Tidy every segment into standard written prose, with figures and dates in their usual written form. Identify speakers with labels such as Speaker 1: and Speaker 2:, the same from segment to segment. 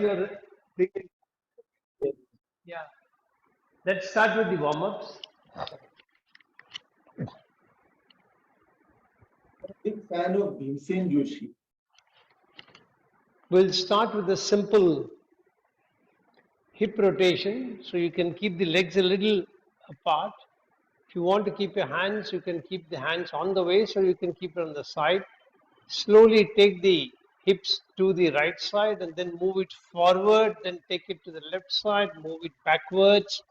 Speaker 1: your breathing. Yeah. Let's start with the warm-ups.
Speaker 2: Big fan of Bhimsen Joshi.
Speaker 1: We'll start with a simple hip rotation. So you can keep the legs a little apart. If you want to keep your hands, you can keep the hands on the waist or you can keep it on the side. Slowly take the hips to the right side and then move it forward, then take it to the left side, move it backwards,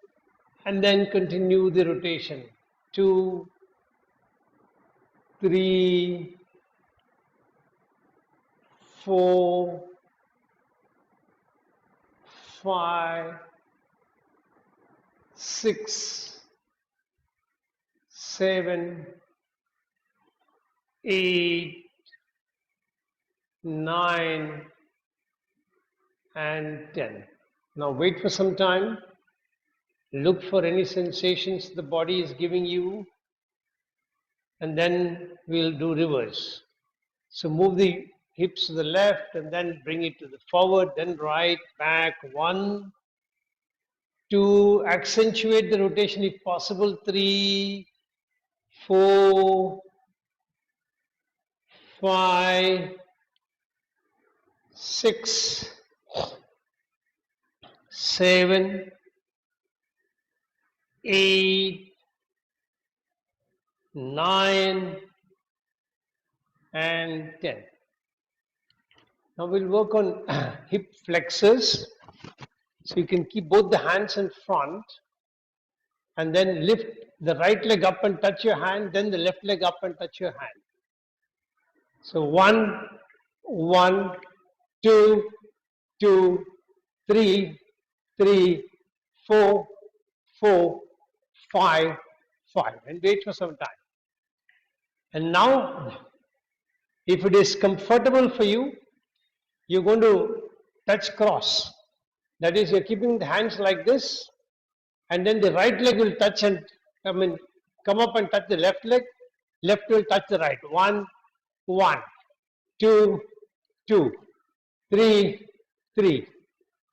Speaker 1: and then continue the rotation. 2, 3, 4, 5, 6, 7, 8, 9, and 10. Now wait for some time. Look for any sensations the body is giving you, and then we'll do reverse. So move the hips to the left and then bring it to the forward, then right, back, 1, 2, accentuate the rotation if possible, 3, 4, 5, 6, 7, 8, 9, and 10. Now we'll work on hip flexors. So you can keep both the hands in front and then lift the right leg up and touch your hand, then the left leg up and touch your hand. So 1, 1, 2, 2, 3, 3, 4, 4, 5, 5, and wait for some time. And now, if it is comfortable for you, you're going to touch cross. That is, you're keeping the hands like this, and then the right leg will touch and come up and touch the left leg. Left will touch the right. 1, 1, 2, 2, 3, 3,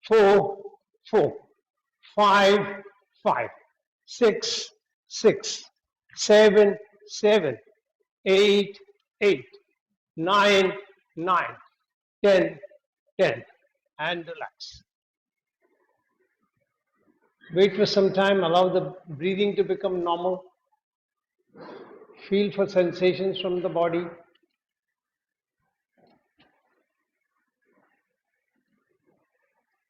Speaker 1: 4, 4, 5, 5, 6, 6, 7, 7, 8, 8, 9, 9, 10, 10, and relax. Wait for some time, allow the breathing to become normal. Feel for sensations from the body.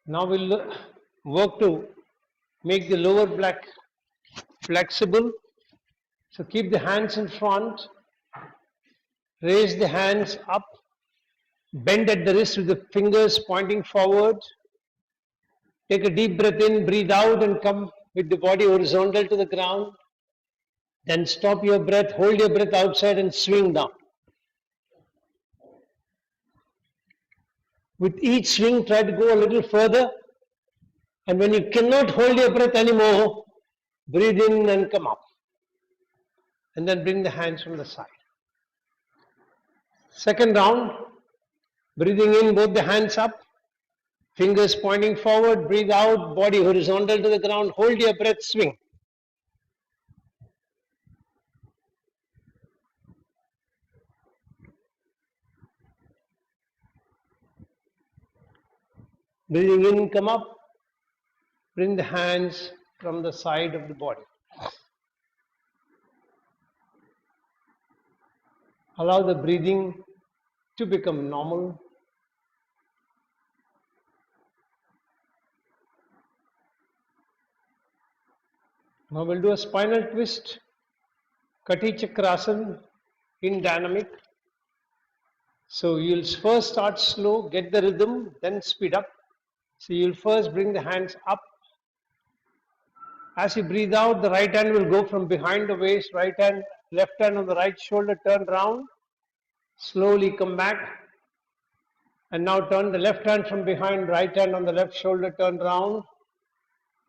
Speaker 1: Now we'll work to make the lower back flexible. So keep the hands in front, raise the hands up, bend at the wrist with the fingers pointing forward. Take a deep breath in, breathe out, and come with the body horizontal to the ground. Then stop your breath, hold your breath outside and swing down. With each swing, try to go a little further. And when you cannot hold your breath anymore, breathe in and come up. And then bring the hands from the side. Second round, breathing in, both the hands up. Fingers pointing forward, breathe out, body horizontal to the ground, hold your breath, swing. Breathing in, come up, bring the hands from the side of the body. Allow the breathing to become normal. Now we'll do a spinal twist, Kati Chakrasana in dynamic. So you'll first start slow, get the rhythm, then speed up. So you'll first bring the hands up. As you breathe out, the right hand will go from behind the waist, right hand, left hand on the right shoulder, turn round. Slowly come back. And now turn the left hand from behind, right hand on the left shoulder, turn round.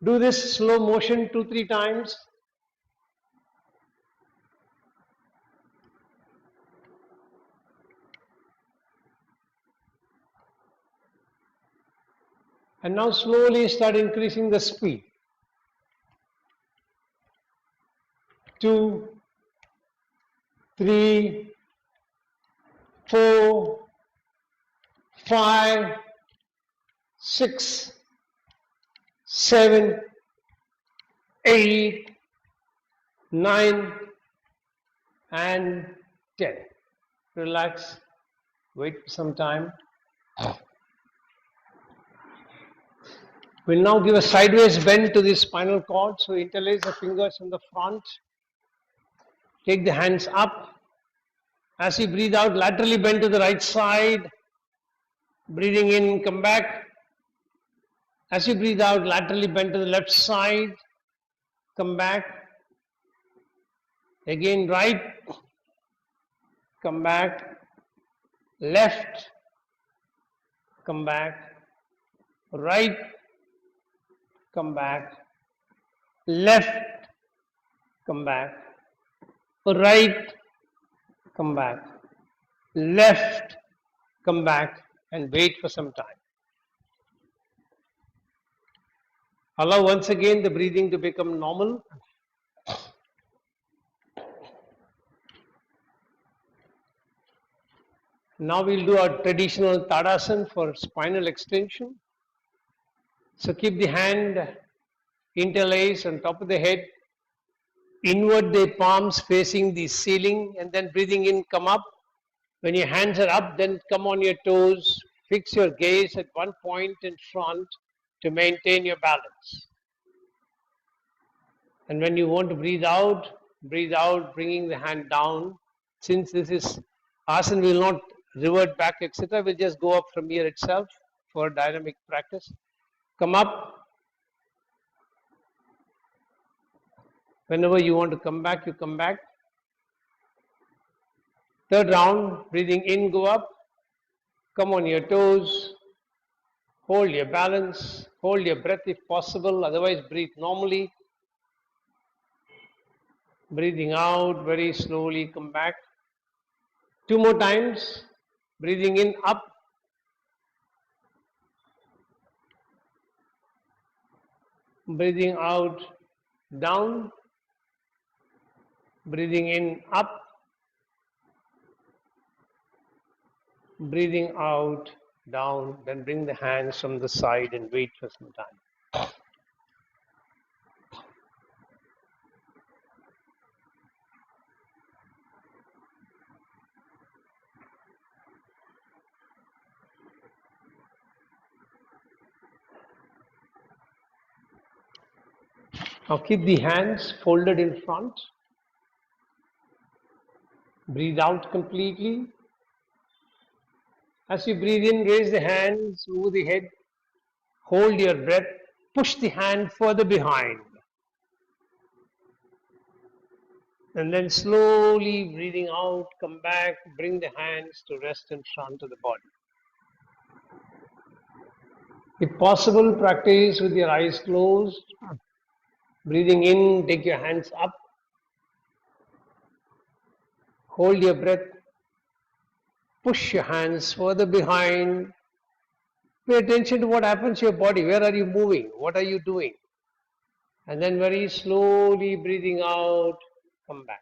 Speaker 1: Do this slow motion 2-3 times. And now slowly start increasing the speed. 2, 3, 4, 5, 6, 7, 8, 9, and 10. Relax. Wait for some time. We'll now give a sideways bend to the spinal cord. So interlace the fingers in the front. Take the hands up. As you breathe out, laterally bend to the right side. Breathing in, come back. As you breathe out, laterally bend to the left side. Come back. Again, right. Come back. Left. Come back. Right. Come back. Left. Come back. Right. Come back. Left. Come back. And wait for some time. Allow once again the breathing to become normal. Now we'll do our traditional Tadasana for spinal extension. So keep the hand interlaced on top of the head. Invert the palms facing the ceiling and then breathing in, come up. When your hands are up, then come on your toes. Fix your gaze at one point in front to maintain your balance. And when you want to breathe out, bringing the hand down. Since this is asana will not revert back, etc., we'll just go up from here itself for dynamic practice. Come up. Whenever you want to come back, you come back. Third round, breathing in, go up. Come on your toes. Hold your balance. Hold your breath if possible. Otherwise, breathe normally. Breathing out very slowly, come back. 2 more times. Breathing in, up. Breathing out, down. Breathing in, up. Breathing out, down. Then bring the hands from the side and wait for some time. Now keep the hands folded in front. Breathe out completely. As you breathe in, raise the hands over the head. Hold your breath. Push the hand further behind. And then slowly breathing out, come back, bring the hands to rest in front of the body. If possible, practice with your eyes closed. Breathing in, take your hands up. Hold your breath. Push your hands further behind. Pay attention to what happens to your body. Where are you moving? What are you doing? And then very slowly breathing out, come back.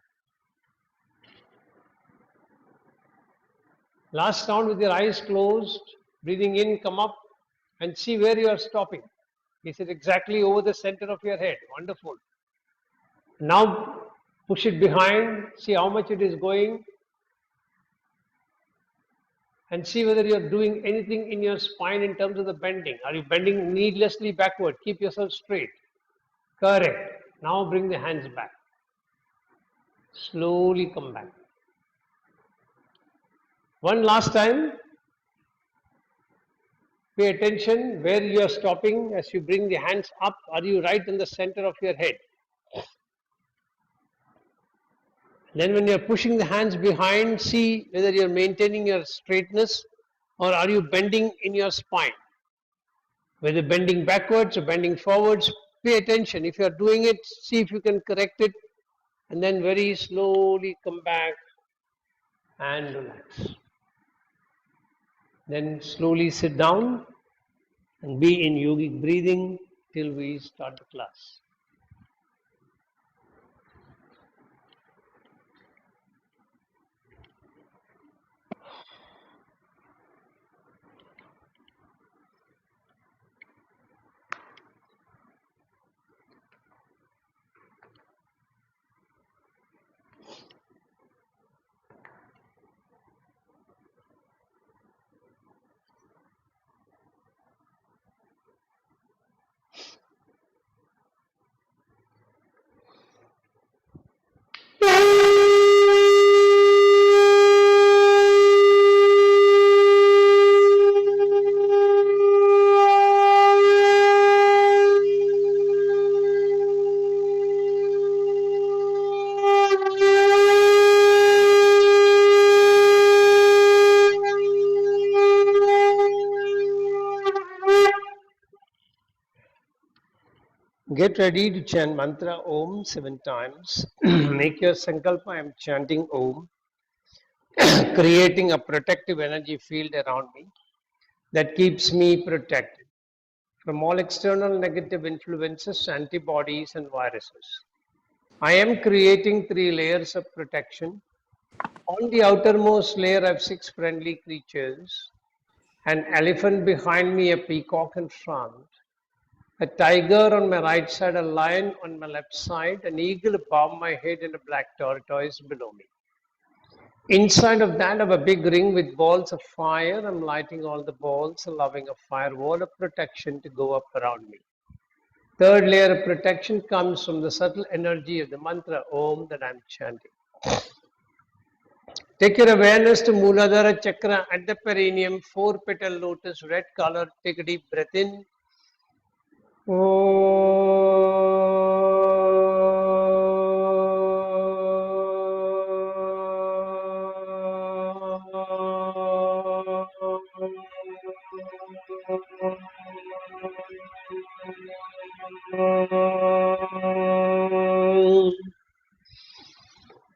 Speaker 1: Last round with your eyes closed. Breathing in, come up and see where you are stopping. Is it exactly over the center of your head? Wonderful. Now push it behind. See how much it is going. And see whether you are doing anything in your spine in terms of the bending. Are you bending needlessly backward? Keep yourself straight. Correct. Now bring the hands back. Slowly come back. One last time. Pay attention where you are stopping as you bring the hands up. Are you right in the center of your head? Then when you are pushing the hands behind, see whether you are maintaining your straightness or are you bending in your spine. Whether bending backwards or bending forwards, pay attention. If you are doing it, see if you can correct it and then very slowly come back and relax. Then slowly sit down and be in yogic breathing till we start the class. Get ready to chant mantra Om 7 times. Make your sankalpa. I am chanting Om, creating a protective energy field around me that keeps me protected from all external negative influences, antibodies, and viruses. I am creating 3 layers of protection. On the outermost layer, I have 6 friendly creatures: an elephant behind me, a peacock in front, a tiger on my right side, a lion on my left side, an eagle above my head, and a black tortoise below me. Inside of that, I have a big ring with balls of fire. I'm lighting all the balls, allowing a firewall of protection to go up around me. Third layer of protection comes from the subtle energy of the mantra Om that I'm chanting. Take your awareness to Muladhara Chakra at the perineum, 4 petal lotus, red color. Take a deep breath in.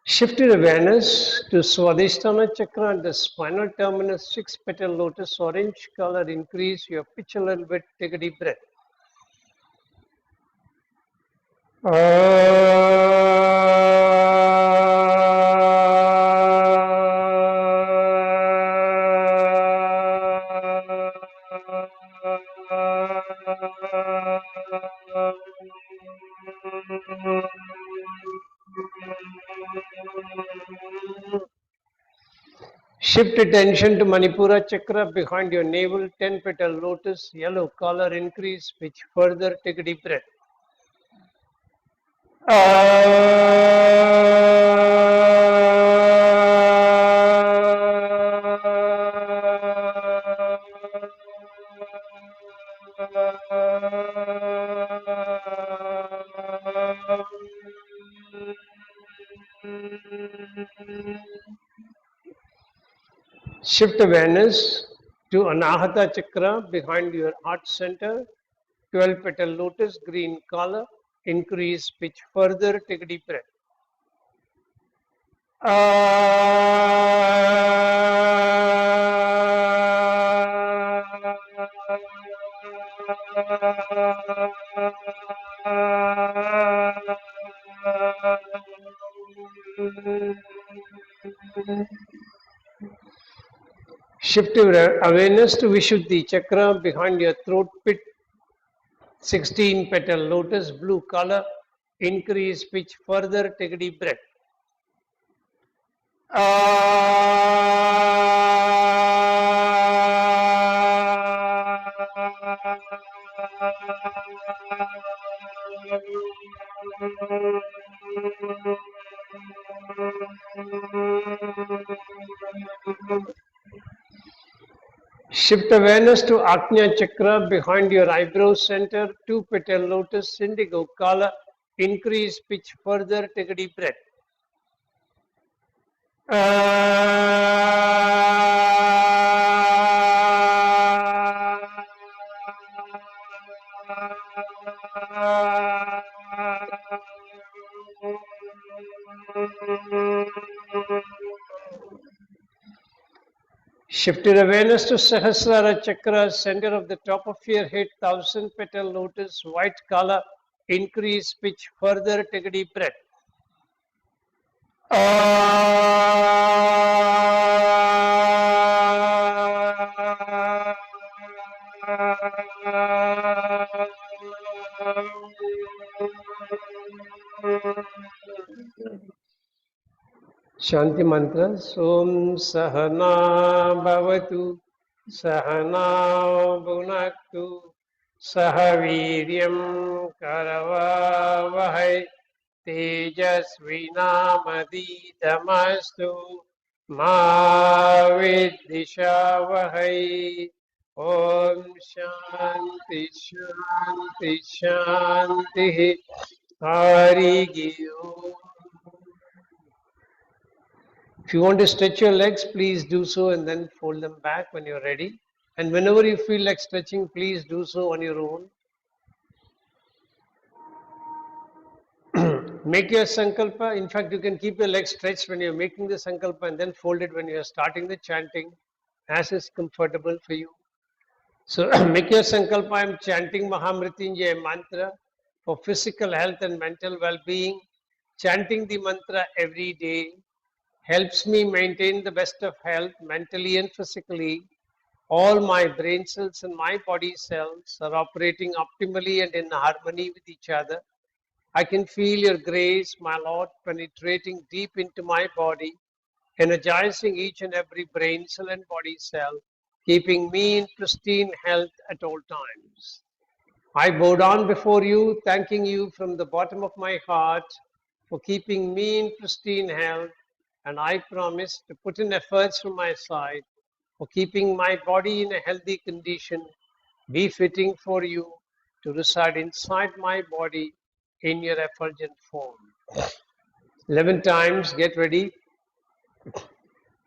Speaker 1: Shift your awareness to Swadhisthana Chakra at the spinal terminus, 6 petal lotus, orange color. Increase your pitch a little bit. Take a deep breath. Shift attention to Manipura Chakra behind your navel, 10 petal lotus, yellow color. Increase pitch further. Take a deep breath. Shift awareness to Anahata Chakra behind your heart center, 12 petal lotus, green color. Increase pitch further. Take a deep breath. Shift your awareness to Vishuddhi Chakra behind your throat pit, 16 petal lotus, blue color. Increase pitch further. Take a deep breath. Shift awareness to Ajna Chakra behind your eyebrow center, 2 petal lotus, indigo color. Increase pitch further. Take a deep breath. Shift your awareness to Sahasrara Chakra, center of the top of your head, 1000 petal lotus, white color. Increase pitch further, take a deep breath. Shanti mantra. Om Sahana Bhavatu Sahana Bhunaktu Sahaviryam Karavavahai Tejasvinamaditamastु Ma Vidishavahai. Om Shanti Shanti Shanti. Hari Om. If you want to stretch your legs, please do so and then fold them back when you're ready. And whenever you feel like stretching, please do so on your own. Make your sankalpa. In fact, you can keep your legs stretched when you're making the sankalpa and then fold it when you're starting the chanting, as is comfortable for you. So make your sankalpa. I'm chanting Mahamrityunjaya mantra for physical health and mental well-being. Chanting the mantra every day helps me maintain the best of health mentally and physically. All my brain cells and my body cells are operating optimally and in harmony with each other. I can feel your grace, my Lord, penetrating deep into my body, energizing each and every brain cell and body cell, keeping me in pristine health at all times. I bow down before you, thanking you from the bottom of my heart for keeping me in pristine health, and I promise to put in efforts from my side for keeping my body in a healthy condition, befitting for you to reside inside my body in your effulgent form. 11 times, get ready.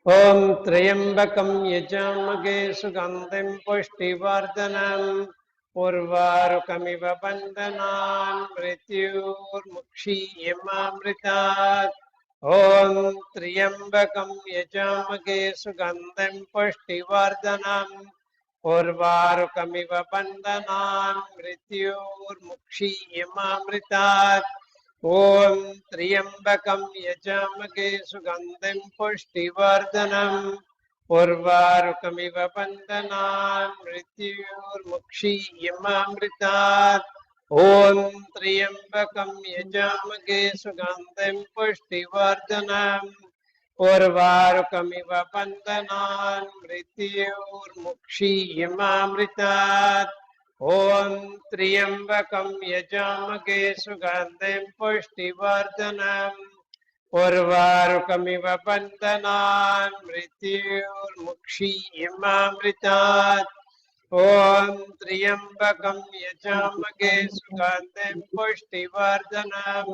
Speaker 1: Om Trayambakam Yajamage Sugandhim Pushtivardhanam Urvarukamiva Bandhanan Mrityurmukshiyamamritat. Om Trayambakam Yajamage Sugandhim Pushtivardhanam Urvarukamiva Bandhanan Mrityurmukshiyamamritat. Om Triyambakam Yajamage Sugandhim Pushtivardhanam Urvarukamiva Bandhanan Mrityurmukshiyamamritat. Om Triyambakam Yajamage Sugandhim Pushtivardhanam Urvarukamiva Bandhanan Mrityurmukshiyamamritat. Om Triyambakam Yajamage Sugandhim Pushtivardhanam Urvarukamiva Bandhanan Mrityurmukshiyamamritat. Om Triyambakam Yajamage Sugandhim Pushtivardhanam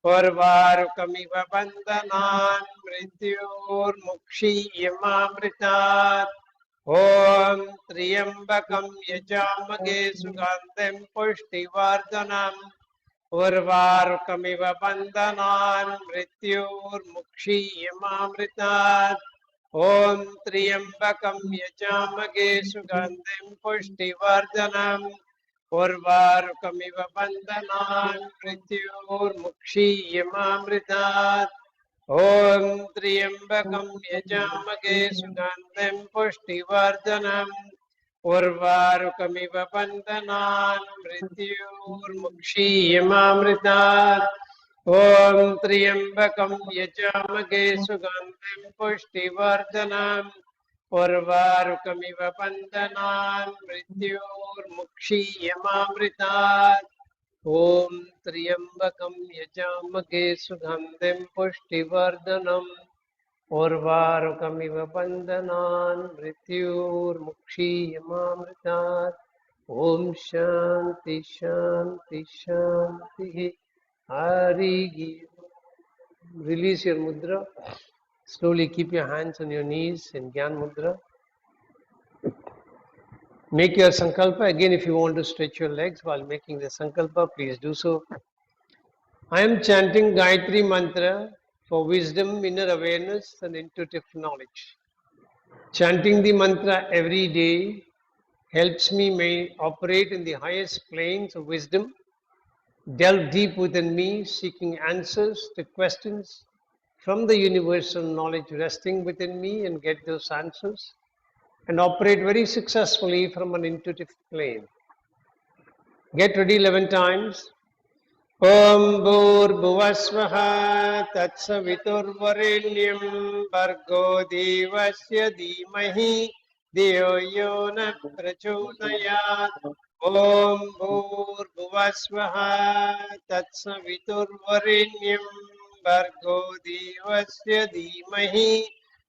Speaker 1: Urvarukamiva Bandhanan Mrityurmukshiyamamritat. Om Triyambakam Yajamage Sugandhim Pushtivardhanam Urvarukamiva Bandhanan Mrityurmukshiyamamritat. Om Triyambakam Yajamage Sugandhim Pushtivardhanam Urvarukamiva Bandhanan Mrityurmukshiyamamritat. Om Triyambakam Yajamage Sugandhim Pushtivardhanam Urvarukamiva Bandhanan Mrityurmukshiyamamritat. Om Triyambakam Yajamage Sugandhim Pushtivardhanam Urvarukamiva Bandhanan Mrityurmukshiyamamritat. Om Triyambakam Yajamage Sugandhim Pushtivardhanam Urvarukamiva Bandhanan Mrityurmukshiyamamritat. Om Shanti Shanti Shanti. Hari. Release your mudra. Slowly keep your hands on your knees in Gyan Mudra. Make your sankalpa. Again, if you want to stretch your legs while making the sankalpa, please do so. I am chanting Gayatri Mantra for wisdom, inner awareness, and intuitive knowledge. Chanting the mantra every day helps me may operate in the highest planes of wisdom, delve deep within me, seeking answers to questions from the universal knowledge resting within me and get those answers, and operate very successfully from an intuitive plane. Get ready 11 times. Om Bhurbhuvasvah Tatsaviturvarenyam Bhargo Devasya Dhimahi Dhiyo Yo Na Prachodayat. Om Bhurbhuvasvah Tatsaviturvarenyam Bhargo Devasya Dhimahi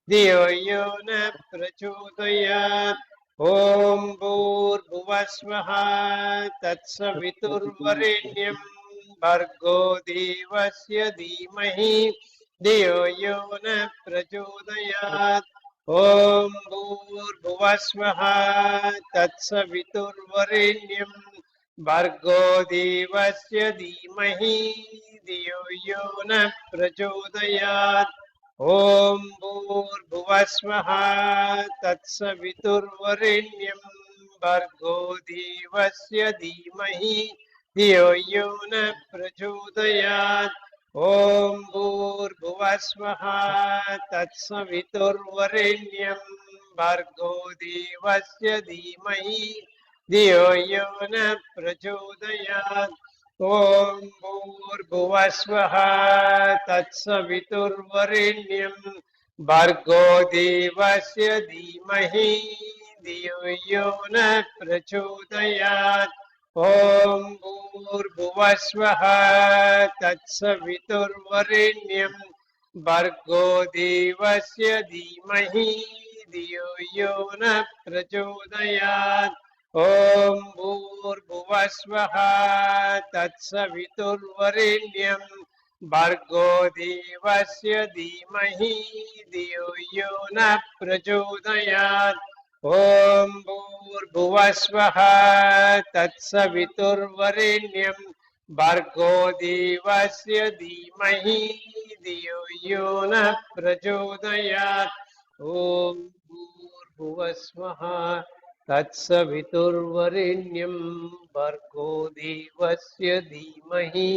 Speaker 1: Dhiyo Yo Na Prachodayat. Om Bhurbhuvasvah Tatsaviturvarenyam Bhargo Devasya Dhimahi Dhiyo Yo Na Prachodayat. Om Bhurbhuvasvah Tatsaviturvarenyam Bhargo Devasya Dhimahi Dhiyo Yo Na Prachodayat. Om Bhurbhuvasvah Tatsaviturvarenyam Bhargo Devasya Dhimahi Dhiyo Yo Na Prachodayat. Om Bhurbhuvasvah Tatsaviturvarenyam Bhargo Devasya Dhimahi Dhiyo Yo Na Prachodayat. Om Bhurbhuvasvah Tatsaviturvarenyam Bhargo Devasya Dhimahi Dhiyo Yo Na Prachodayat. Om Bhurbhuvasvah Tatsaviturvarenyam Bhargo Devasya Dhimahi Dhiyo Yo Na Prachodayat. Om Bhurbhuvasvah Tatsaviturvarenyam Bhargo Devasya Dhimahi Dhiyo Yo Na Prachodayat. Om Bhurbhuvasvah Tatsaviturvarenyam Bhargo Devasya Dhimahi Dhiyo Yo Na Prachodayat. Om Bhurbhuvasvah Tatsaviturvarenyam Bhargo Devasya Dhimahi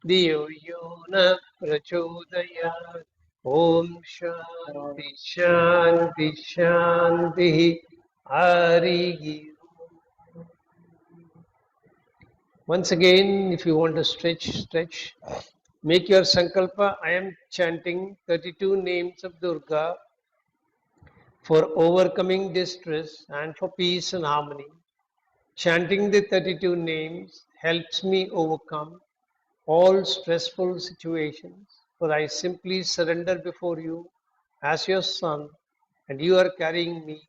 Speaker 1: Dhiyo Yo Na Prachodayat. Om Shanti Shanti Shanti Hari. Once again, if you want to stretch. Make your sankalpa. I am chanting 32 names of Durga for overcoming distress and for peace and harmony. Chanting the 32 names helps me overcome all stressful situations, for I simply surrender before you as your son, and you are carrying me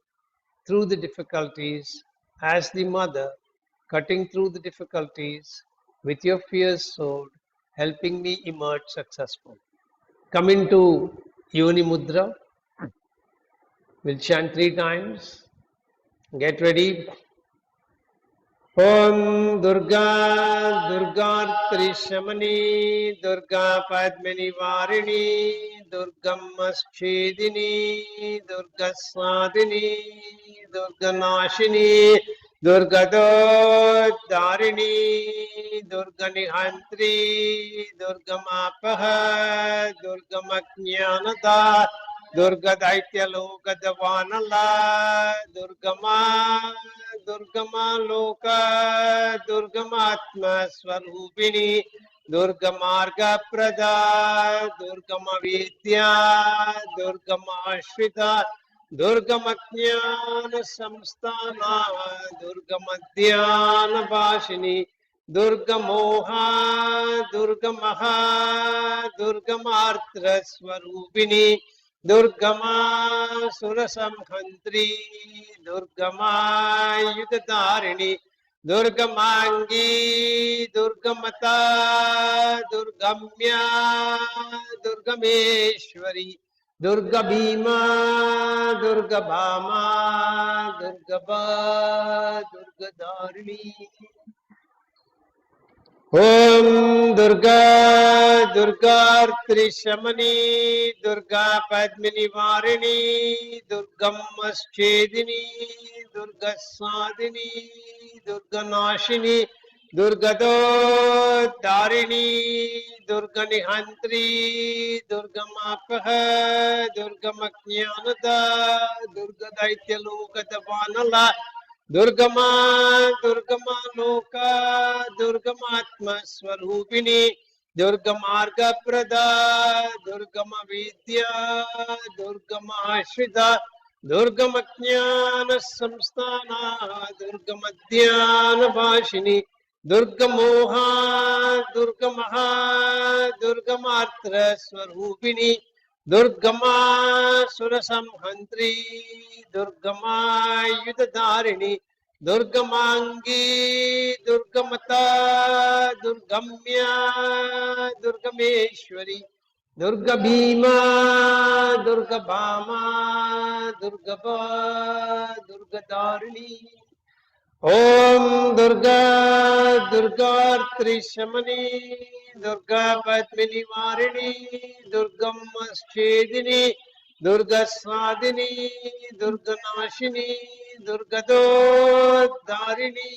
Speaker 1: through the difficulties as the mother, cutting through the difficulties with your fierce sword, helping me emerge successful. Come into Yoni Mudra. We'll chant 3 times. Get ready. Om Durga Durga Trishamani Durga Padmini Varini Durgam Maschedini Durga Sadini Durga Nashini Durga Darini Durga Nihantri Durga Mapaha Durga Maknyanada Durga Daitya Loka Davanala Durgama Loka Durgamatma Swarupini Durgamarga Prada Durgama Vidya Durgama Ashrita Durgamatnyana Samstana Durgamadhyana Vashini Durgamoha Durgamaha Durgamartra Swarupini Durgama Surasamhantri Durgama Yudharini Durgamangi Durgamata Durgamya Durgameshwari Durga Bhima Durga Bhama Durgaba Durga Dharini. Om Durga Durgartri Shamani Durga Padmini Varini Durgammaschedini Durga Sadini Durga Nashini Durgado Darini Durga Nihantri Durga Mapaha Durga Maknyanada Durga Daitya Lokatavanala Durgama, Durgama Loka, Durgamatma Swarupini, Durgamarga Prada, Durgama Vidya, Durgama Ashrita, Durgamatnyana Samstana, Durgamadhyana Vashini, Durgamoha, Durgamaha, Durgamatra Swarupini, Durgama Surasamhantri, Durgama Yudhadharini, Durgamangi, Durgamata, Durgamya, Durgameshwari, Durga Bhima, Durga Bhama, Durgaba, Durgadarini. Om Durga Durgartri Shamani Durga Padmini Varini Durgammaschedini Durga Sadini Durga Nashini Durga Darini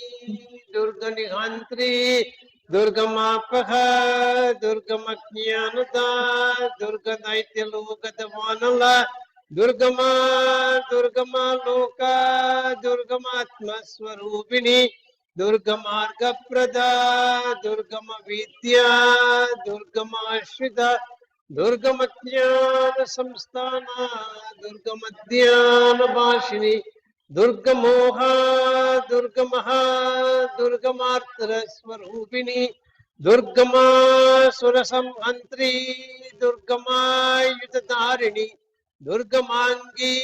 Speaker 1: Durga Nihantri Durga Mapaha Durga Maknyanada Durga Daitya Lokatavanala Durgama, Durgama Loka, Durgamatma Swarupini, Durgamarga Prada, Durgama Vidya, Durgama Ashrita, Durgamatnyana Samstana, Durgamadhyana Vashini, Durgamoha, Durgamaha, Durgamatra Swarupini, Durgama Surasamhantri, Durgama Yudhadharini, Durgamangi,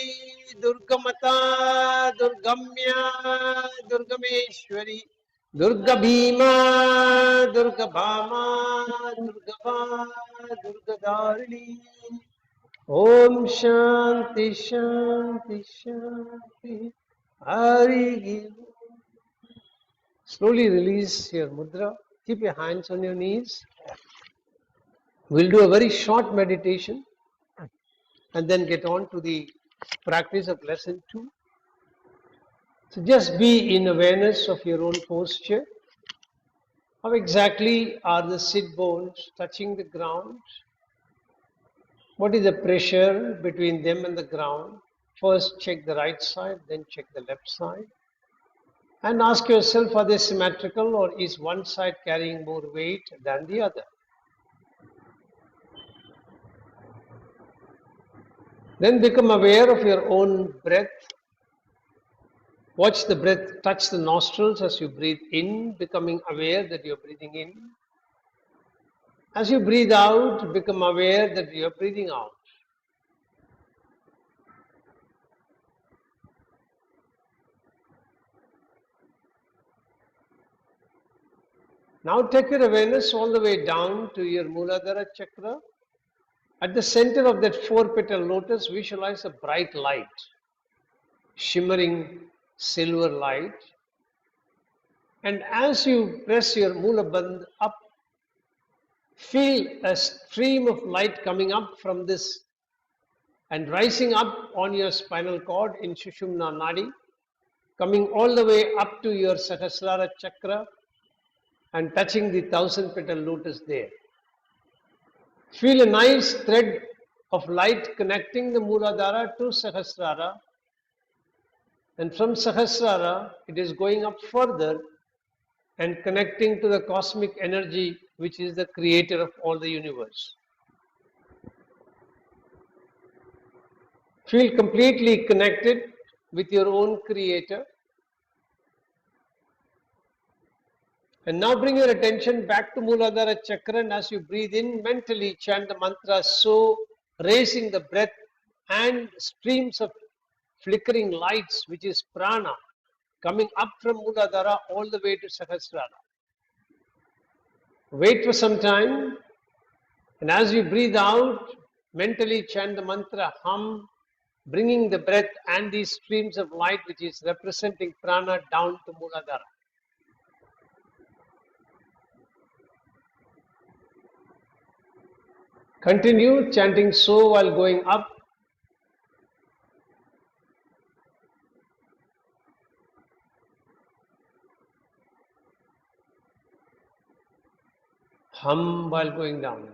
Speaker 1: Durgamata, Durgamya, Durgameshwari, Durga Bhima, Durga Bhama, Durgava, Durgadarini. Om Shanti Shanti Shanti. Hari. Slowly release your mudra. Keep your hands on your knees. We'll do a very short meditation and then get on to the practice of lesson 2. So just be in awareness of your own posture. How exactly are the sit bones touching the ground? What is the pressure between them and the ground? First check the right side, then check the left side. And ask yourself, are they symmetrical or is one side carrying more weight than the other? Then become aware of your own breath. Watch the breath touch the nostrils as you breathe in, becoming aware that you're breathing in. As you breathe out, become aware that you're breathing out. Now take your awareness all the way down to your Muladhara chakra. At the center of that 4-petal lotus, visualize a bright light, shimmering silver light. And as you press your Mulabandh up, feel a stream of light coming up from this and rising up on your spinal cord in Sushumna Nadi, coming all the way up to your Sahasrara chakra and touching the 1000-petal lotus there. Feel a nice thread of light connecting the Muladhara to Sahasrara, and from Sahasrara it is going up further and connecting to the cosmic energy which is the creator of all the universe. Feel completely connected with your own creator. And now bring your attention back to Muladhara chakra, and as you breathe in, mentally chant the mantra, so raising the breath and streams of flickering lights, which is prana, coming up from Muladhara all the way to Sahasrara. Wait for some time, and as you breathe out, mentally chant the mantra, hum, bringing the breath and these streams of light, which is representing prana, down to Muladhara. Continue chanting so while going up. Hum while going down.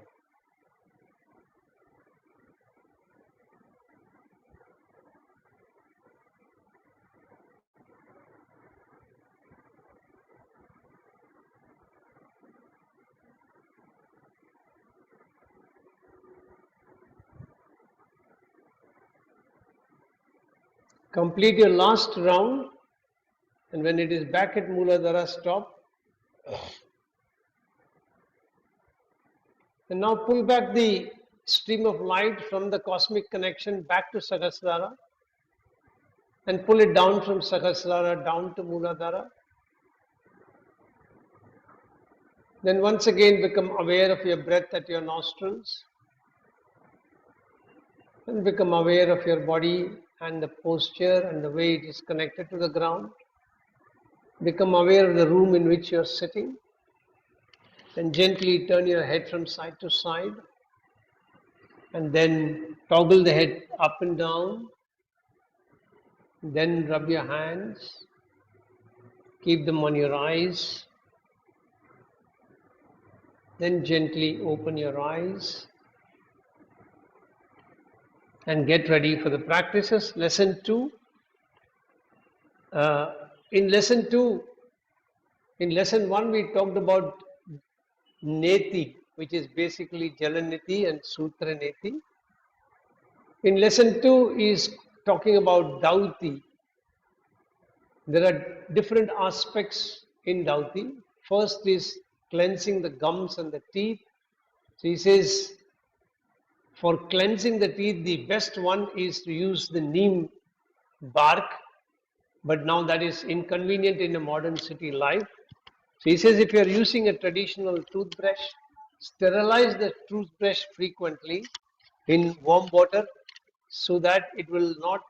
Speaker 1: Complete your last round, and when it is back at Mooladhara, stop. And now pull back the stream of light from the cosmic connection back to Sahasrara and pull it down from Sahasrara down to Mooladhara. Then once again become aware of your breath at your nostrils and become aware of your body and the posture and the way it is connected to the ground. Become aware of the room in which you are sitting. Then gently turn your head from side to side and then toggle the head up and down. Then rub your hands. Keep them on your eyes. Then gently open your eyes and get ready for the practices. Lesson 2. In lesson 1 we talked about Neti, which is basically Jalaniti and Sutra Neti. In lesson 2 is talking about Dauti. There are different aspects in Dauti. First is cleansing the gums and the teeth. So he says, for cleansing the teeth, the best one is to use the neem bark, but now that is inconvenient in a modern city life. So he says, if you are using a traditional toothbrush, sterilize the toothbrush frequently in warm water so that it will not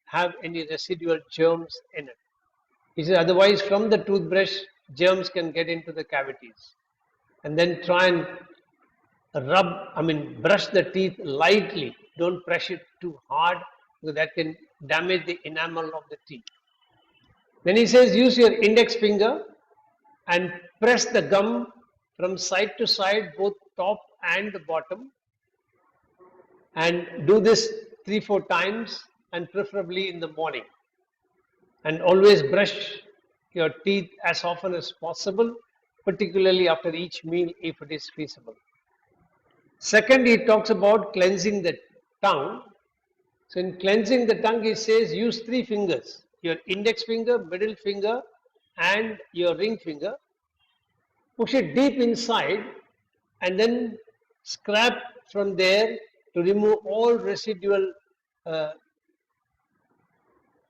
Speaker 1: have any residual germs in it. He says, otherwise from the toothbrush, germs can get into the cavities. And then try and brush the teeth lightly. Don't press it too hard because that can damage the enamel of the teeth. Then he says, use your index finger and press the gum from side to side, both top and the bottom. And do this 3-4 times and preferably in the morning. And always brush your teeth as often as possible, particularly after each meal if it is feasible. Second, he talks about cleansing the tongue. So in cleansing the tongue, he says use 3 fingers, your index finger, middle finger and your ring finger. Push it deep inside and then scrap from there to remove all residual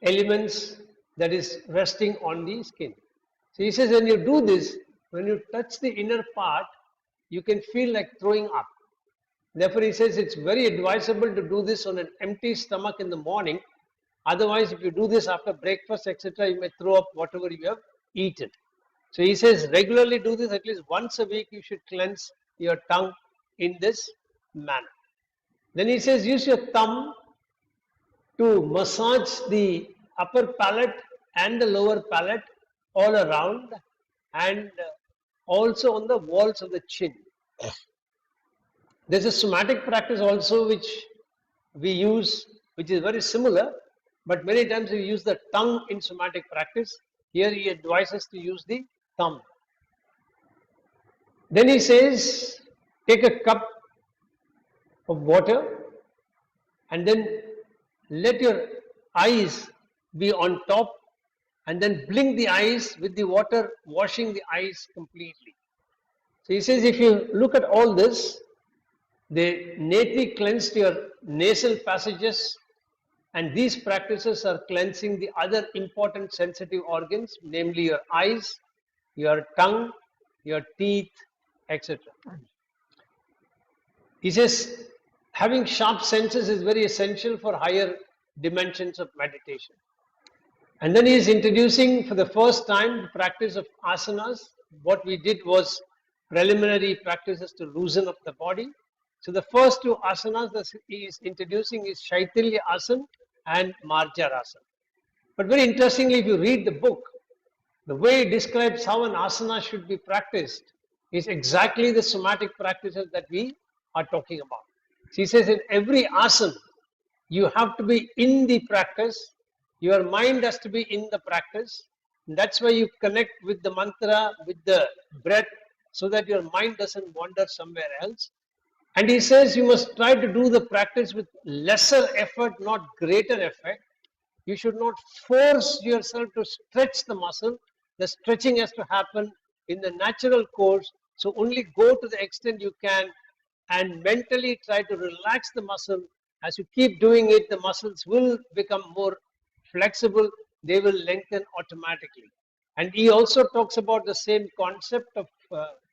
Speaker 1: elements that is resting on the skin. So he says when you do this, when you touch the inner part, you can feel like throwing up. Therefore he says it's very advisable to do this on an empty stomach in the morning. Otherwise, if you do this after breakfast, etc., you may throw up whatever you have eaten. So he says regularly do this, at least once a week you should cleanse your tongue in this manner. Then he says use your thumb to massage the upper palate and the lower palate all around and also on the walls of the chin. There's a somatic practice also which we use, which is very similar, but many times we use the tongue in somatic practice. Here he advises to use the thumb. Then he says, take a cup of water and then let your eyes be on top and then blink the eyes with the water washing the eyes completely. So he says if you look at all this, the neti cleansed your nasal passages and these practices are cleansing the other important sensitive organs, namely your eyes, your tongue, your teeth, etc. He says having sharp senses is very essential for higher dimensions of meditation. And then he is introducing for the first time the practice of asanas. What we did was preliminary practices to loosen up the body. So the first two asanas that he is introducing is Shaitilya Asana and Marjarasana. But very interestingly, if you read the book, the way it describes how an asana should be practiced is exactly the somatic practices that we are talking about. She says in every asana, you have to be in the practice, your mind has to be in the practice. And that's why you connect with the mantra, with the breath, so that your mind doesn't wander somewhere else. And he says you must try to do the practice with lesser effort, not greater effort. You should not force yourself to stretch the muscle. The stretching has to happen in the natural course. So only go to the extent you can and mentally try to relax the muscle. As you keep doing it, the muscles will become more flexible. They will lengthen automatically. And he also talks about the same concept of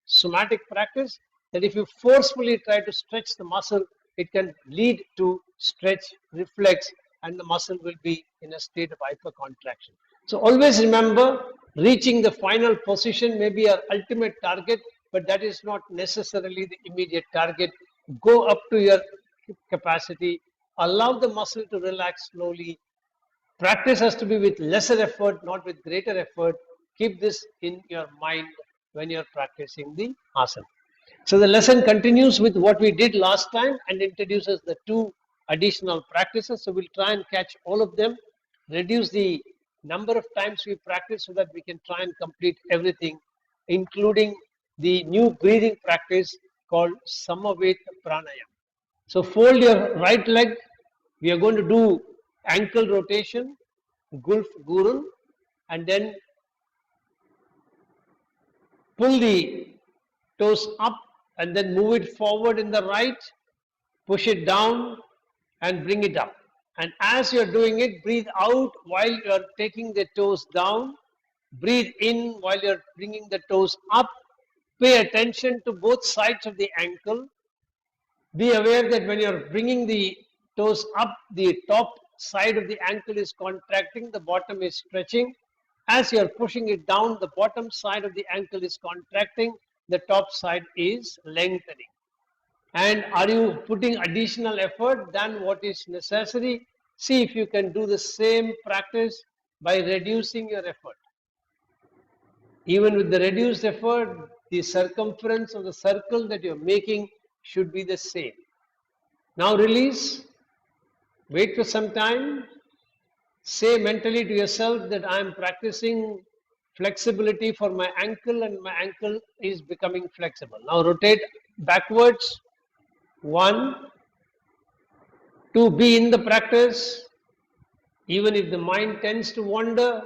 Speaker 1: somatic practice, that if you forcefully try to stretch the muscle, it can lead to stretch reflex and the muscle will be in a state of hypercontraction. So always remember, reaching the final position may be our ultimate target, but that is not necessarily the immediate target. Go up to your capacity, allow the muscle to relax slowly. Practice has to be with lesser effort, not with greater effort. Keep this in your mind when you're practicing the asana. So the lesson continues with what we did last time and introduces the two additional practices. So we'll try and catch all of them, reduce the number of times we practice so that we can try and complete everything, including the new breathing practice called Samaveta Pranayam. So fold your right leg. We are going to do ankle rotation, Gulf Gurul, and then pull the toes up and then move it forward in the right, push it down and bring it up. And as you're doing it, breathe out while you're taking the toes down. Breathe in while you're bringing the toes up. Pay attention to both sides of the ankle. Be aware that when you're bringing the toes up, the top side of the ankle is contracting, the bottom is stretching. As you're pushing it down, the bottom side of the ankle is contracting, the top side is lengthening. And are you putting additional effort than what is necessary? See if you can do the same practice by reducing your effort. Even with the reduced effort, the circumference of the circle that you're making should be the same. Now release, wait for some time, say mentally to yourself that I am practicing flexibility for my ankle and my ankle is becoming flexible. Now rotate backwards. 1, 2, be in the practice. Even if the mind tends to wander,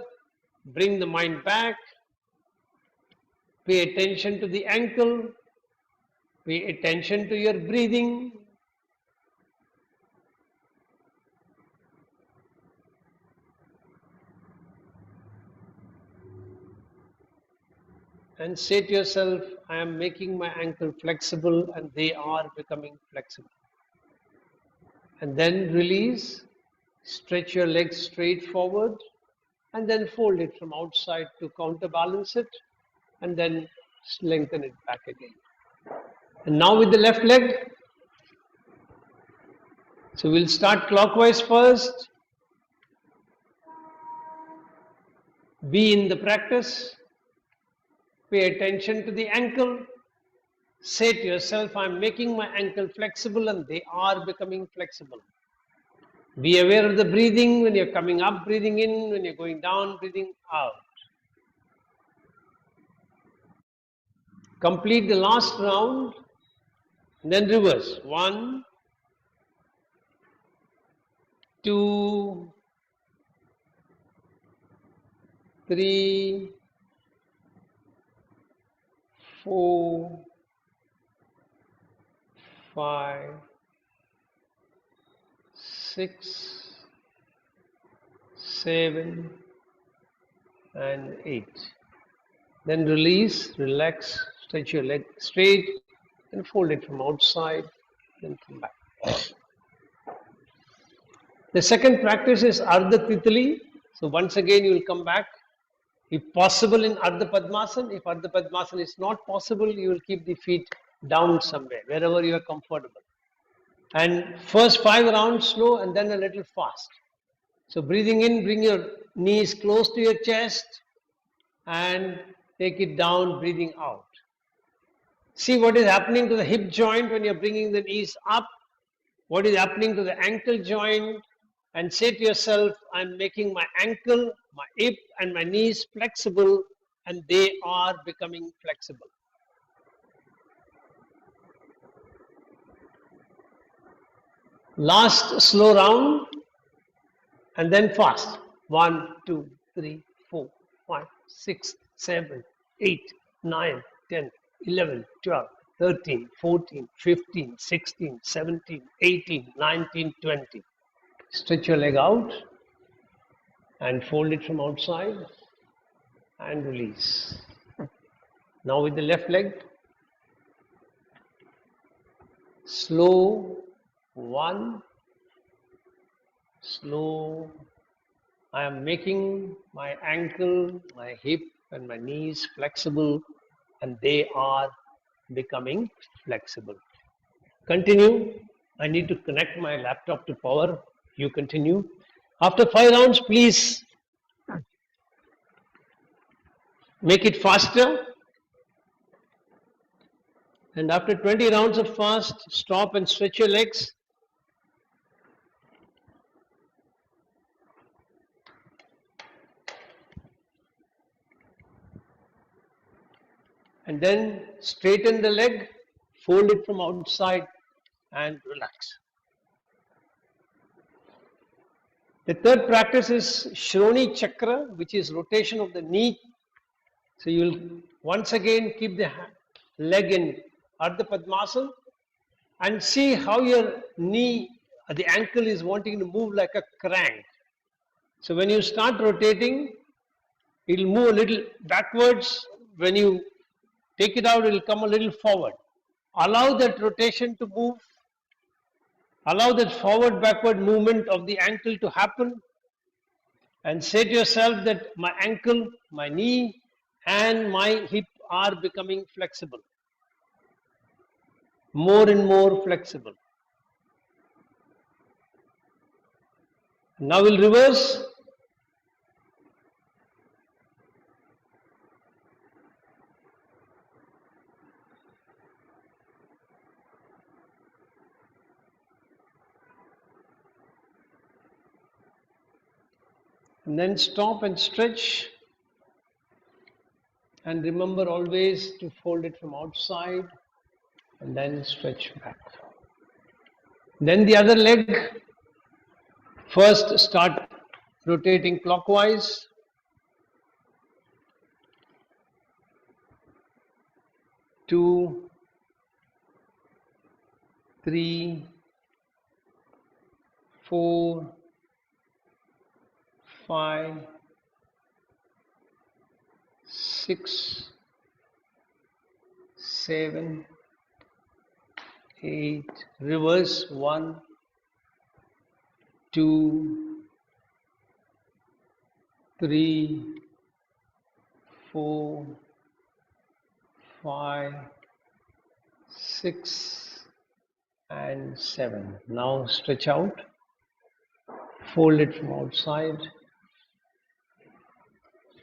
Speaker 1: bring the mind back. Pay attention to the ankle. Pay attention to your breathing. And say to yourself, I am making my ankle flexible and they are becoming flexible. And then release, stretch your legs straight forward and then fold it from outside to counterbalance it and then lengthen it back again. And now with the left leg. So we'll start clockwise first. Be in the practice. Pay attention to the ankle. Say to yourself, I'm making my ankle flexible and they are becoming flexible. Be aware of the breathing. When you're coming up, breathing in. When you're going down, breathing out. Complete the last round. And then reverse. 1, 2, 3, 4, 5, 6, 7, and 8. Then release, relax, stretch your leg straight and fold it from outside, then come back. The second practice is Ardha Titali. So once again you will come back. If possible in Ardha Padmasana. If Ardha Padmasana is not possible, you will keep the feet down somewhere, wherever you are comfortable. And first 5 rounds slow and then a little fast. So breathing in, bring your knees close to your chest and take it down, breathing out. See what is happening to the hip joint when you're bringing the knees up, what is happening to the ankle joint, and say to yourself, I'm making my ankle, my hip, and my knees flexible, and they are becoming flexible. Last slow round, and then fast. 1, 2, 3, 4, 5, 6, 7, 8, 9, 10, 11, 12, 13, 14, 15, 16, 17, 18, 19, 20. Stretch your leg out and fold it from outside and release. Now with the left leg, slow, 1, slow. I am making my ankle, my hip, and my knees flexible, and they are becoming flexible. Continue. I need to connect my laptop to power. You continue. After 5 rounds, please make it faster. And after 20 rounds of fast, stop and stretch your legs. And then straighten the leg, fold it from outside, and relax. The third practice is Shroni Chakra, which is rotation of the knee. So you'll once again keep the leg in Ardha Padmasana and see how your knee, the ankle is wanting to move like a crank. So when you start rotating, it will move a little backwards. When you take it out, it will come a little forward. Allow that rotation to move. Allow that forward backward movement of the ankle to happen. And say to yourself that my ankle, my knee, and my hip are becoming flexible. More and more flexible. Now we'll reverse. And then stop and stretch. And remember always to fold it from outside and then stretch back. Then the other leg, first start rotating clockwise. 2, 3, 4, 5, 6, 7, 8, reverse 1, 2, 3, 4, 5, 6, and 7. Now stretch out, fold it from outside.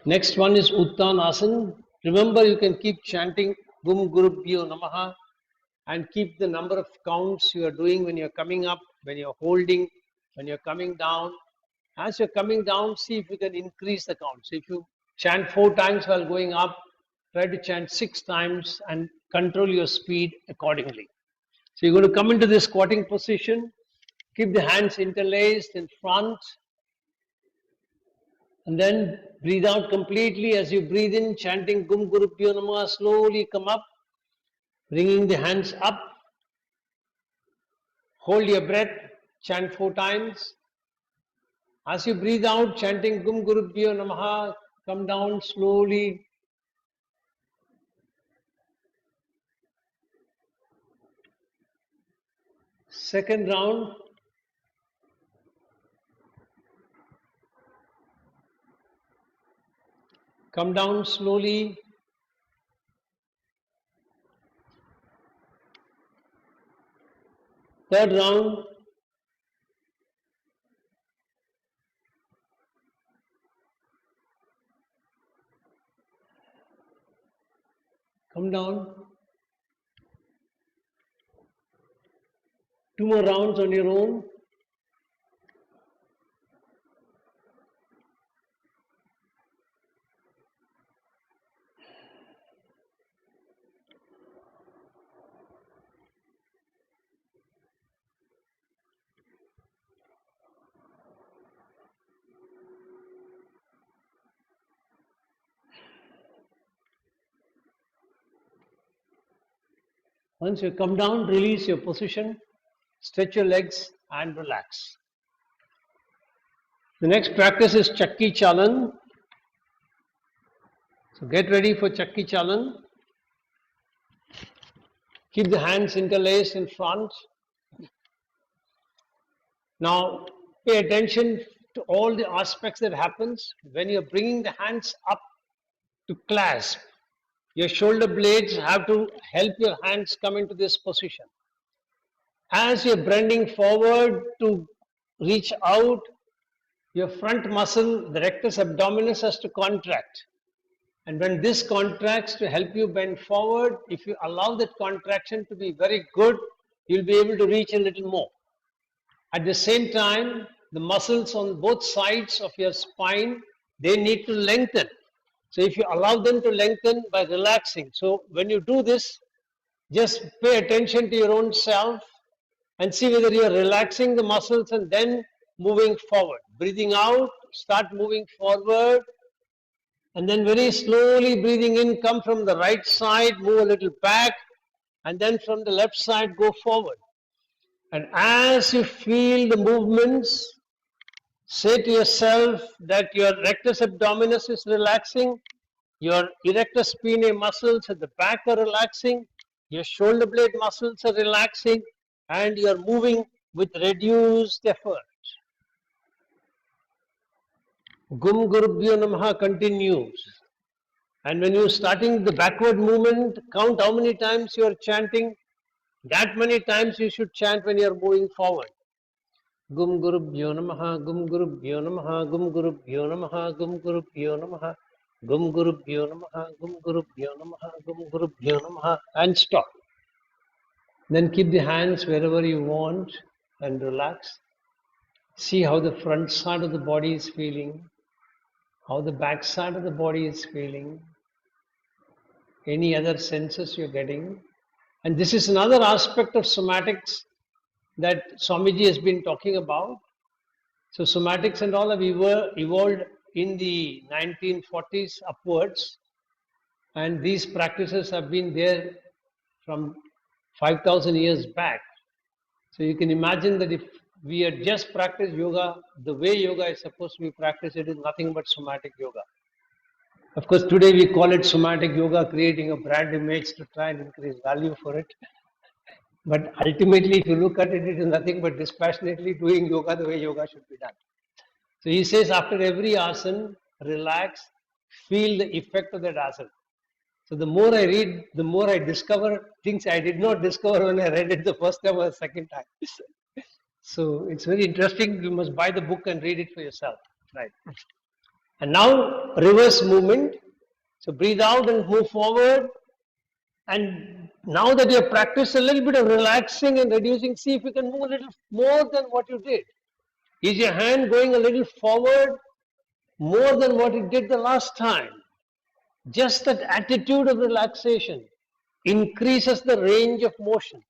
Speaker 1: Next one is Uttanasana. Remember, you can keep chanting Gum Gurubhyo Namaha and keep the number of counts you are doing when you're coming up, when you're holding, when you're coming down. As you're coming down, see if you can increase the counts. If you chant 4 times while going up, try to chant 6 times and control your speed accordingly. So you're going to come into this squatting position, keep the hands interlaced in front, and then breathe out completely. As you breathe in, chanting Gum Gurubhyo Namaha, slowly come up, bringing the hands up. Hold your breath, chant 4 times. As you breathe out, chanting Gum Gurubhyo Namaha, come down slowly. Second round. Come down slowly. Third round. Come down. 2 more rounds on your own. Once you come down, release your position, stretch your legs and relax. The next practice is Chakki Chalan. So get ready for Chakki Chalan. Keep the hands interlaced in front. Now pay attention to all the aspects that happens when you're bringing the hands up to clasp. Your shoulder blades have to help your hands come into this position. As you're bending forward to reach out, your front muscle, the rectus abdominis, has to contract. And when this contracts to help you bend forward, if you allow that contraction to be very good, you'll be able to reach a little more. At the same time, the muscles on both sides of your spine, they need to lengthen. So if you allow them to lengthen by relaxing. So when you do this, just pay attention to your own self and see whether you are relaxing the muscles and then moving forward. Breathing out, start moving forward. And then very slowly breathing in, come from the right side, move a little back. And then from the left side, go forward. And as you feel the movements, say to yourself that your rectus abdominis is relaxing, your erector spinae muscles at the back are relaxing, your shoulder blade muscles are relaxing, and you are moving with reduced effort. Gum Gurubhyo Namaha continues. And when you're starting the backward movement, count how many times you are chanting. That many times you should chant when you are moving forward. Gum Gurubhyo Namaha, Gum Gurubhyo Namaha, Gum Gurubhyo Namaha, Gum Gurubhyo Namaha, Gum Gurubhyo Namaha, Gum Gurubhyo Namaha, Gum Gurubhyo Namaha, and stop. Then keep the hands wherever you want and relax. See how the front side of the body is feeling, how the back side of the body is feeling, any other senses you're getting. And this is another aspect of somatics that Swamiji has been talking about. So somatics and all have evolved in the 1940s upwards, and these practices have been there from 5,000 years back. So you can imagine that if we had just practiced yoga the way yoga is supposed to be practiced, it is nothing but somatic yoga. Of course, today we call it somatic yoga, creating a brand image to try and increase value for it. But ultimately, if you look at it, it is nothing but dispassionately doing yoga the way yoga should be done. So he says after every asana, relax, feel the effect of that asana. So the more I read, the more I discover things I did not discover when I read it the first time or the second time. So it's very interesting. You must buy the book and read it for yourself. Right. And now reverse movement. So breathe out and move forward. And now that you have practiced a little bit of relaxing and reducing, see if you can move a little more than what you did. Is your hand going a little forward more than what it did the last time? Just that attitude of relaxation increases the range of motion.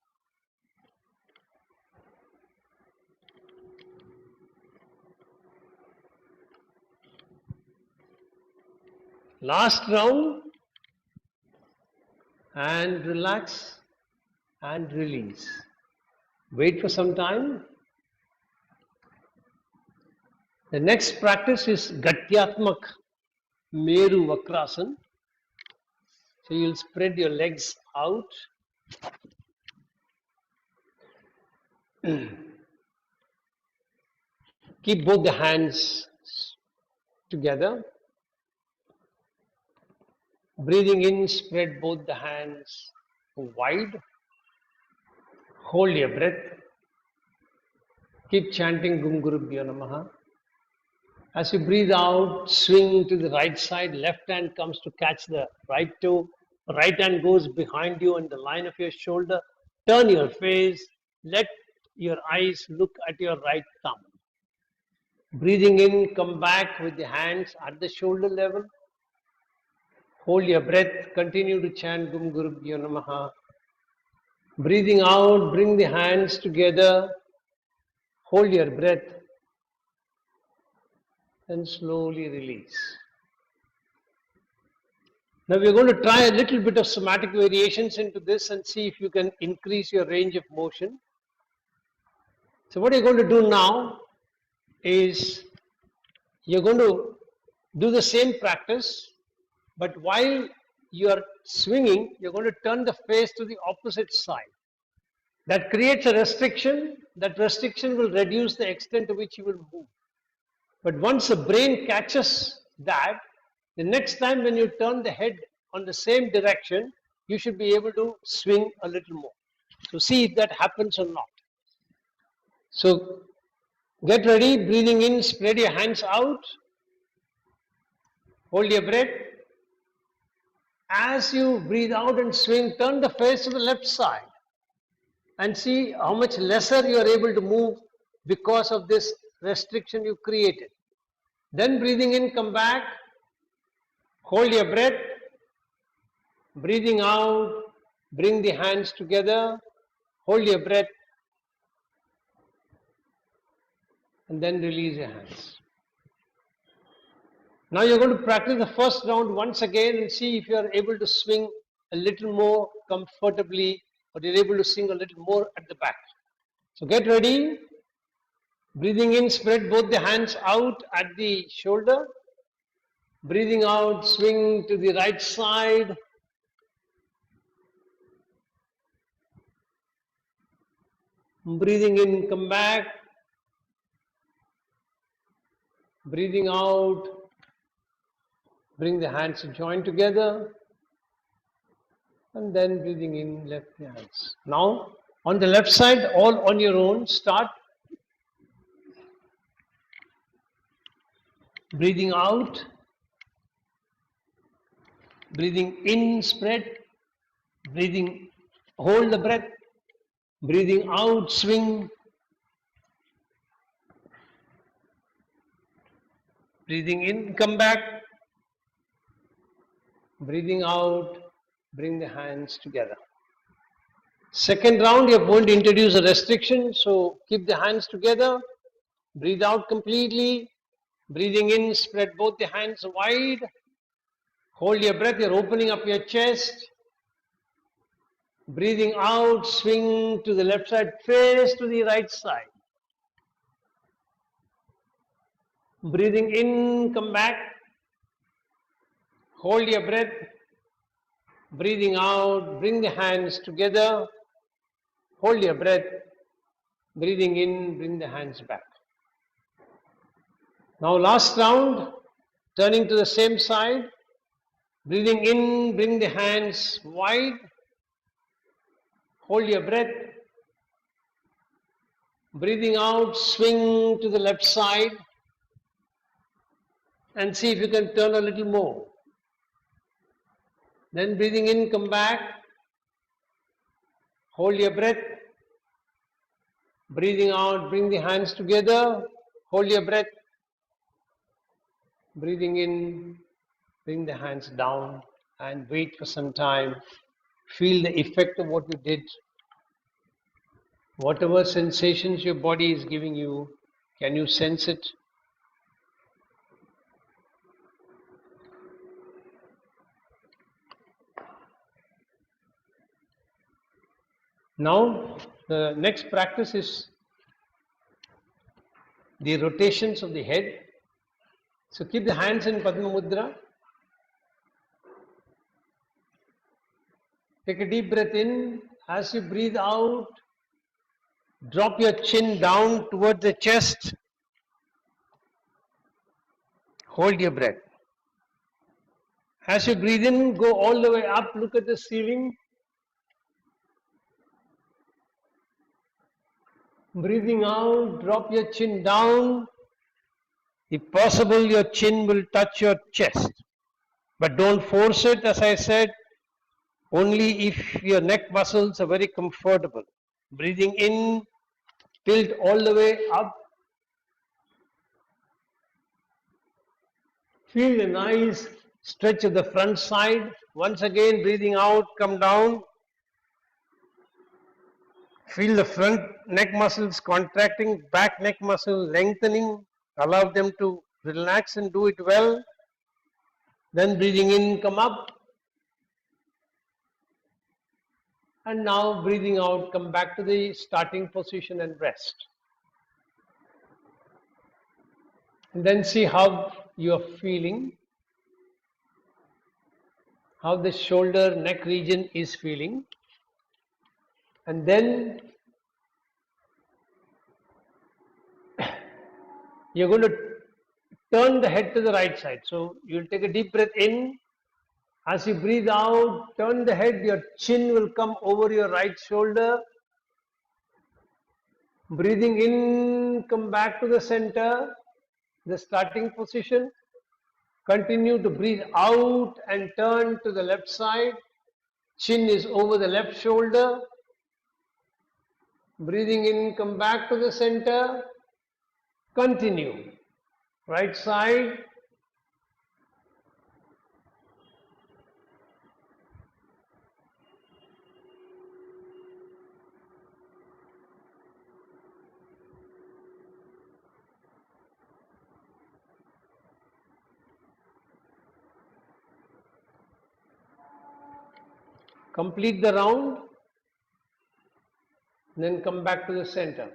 Speaker 1: Last round, and relax and release. Wait for some time. The next practice is Gatyatmak Meru Vakrasana. So you'll spread your legs out. Keep both the hands together. Breathing in, spread both the hands wide. Hold your breath. Keep chanting Gum Gurubhyo Namaha. As you breathe out, swing to the right side, left hand comes to catch the right toe, right hand goes behind you on the line of your shoulder. Turn your face, let your eyes look at your right thumb. Breathing in, come back with the hands at the shoulder level. Hold your breath, continue to chant Gum Gurubhyo Namaha. Breathing out, bring the hands together, hold your breath, and slowly release. Now we're going to try a little bit of somatic variations into this and see if you can increase your range of motion. So what you're going to do now is you're going to do the same practice, but while you're swinging, you're going to turn the face to the opposite side. That creates a restriction. That restriction will reduce the extent to which you will move. But once the brain catches that, the next time when you turn the head on the same direction, you should be able to swing a little more. So see if that happens or not. So get ready, breathing in, spread your hands out, hold your breath. As you breathe out and swing, turn the face to the left side and see how much lesser you are able to move because of this restriction you created. Then breathing in, come back, hold your breath, breathing out, bring the hands together, hold your breath, and then release your hands. Now you're going to practice the first round once again and see if you are able to swing a little more comfortably or you're able to swing a little more at the back. So get ready. Breathing in, spread both the hands out at the shoulder. Breathing out, swing to the right side. Breathing in, come back. Breathing out, bring the hands joined together. And then breathing in, left the hands. Now, on the left side, all on your own, start. Breathing out. Breathing in, spread. Breathing, hold the breath. Breathing out, swing. Breathing in, come back. Breathing out, bring the hands together. Second round, you're going to introduce a restriction, so keep the hands together. Breathe out completely. Breathing in, spread both the hands wide. Hold your breath, you're opening up your chest. Breathing out, swing to the left side, face to the right side. Breathing in, come back. Hold your breath. Breathing out, bring the hands together. Hold your breath. Breathing in, bring the hands back. Now last round, turning to the same side. Breathing in, bring the hands wide. Hold your breath. Breathing out, swing to the left side. And see if you can turn a little more. Then breathing in, come back. Hold your breath. Breathing out, bring the hands together. Hold your breath. Breathing in, bring the hands down and wait for some time. Feel the effect of what you did. Whatever sensations your body is giving you, can you sense it? Now, the next practice is the rotations of the head. So keep the hands in Padma Mudra. Take a deep breath in. As you breathe out, drop your chin down towards the chest. Hold your breath. As you breathe in, go all the way up, look at the ceiling. Breathing out, drop your chin down. If possible, your chin will touch your chest. But don't force it, as I said, only if your neck muscles are very comfortable. Breathing in, tilt all the way up. Feel a nice stretch of the front side. Once again, breathing out, come down. Feel the front neck muscles contracting, back neck muscle lengthening. Allow them to relax and do it well. Then breathing in, come up. And now breathing out, come back to the starting position and rest. And then see how you are feeling, how the shoulder neck region is feeling. And then you're going to turn the head to the right side. So you'll take a deep breath in. As you breathe out, turn the head, your chin will come over your right shoulder. Breathing in, come back to the center, the starting position. Continue to breathe out and turn to the left side. Chin is over the left shoulder. Breathing in, come back to the center. Continue. Right side. Complete the round. Then come back to the center.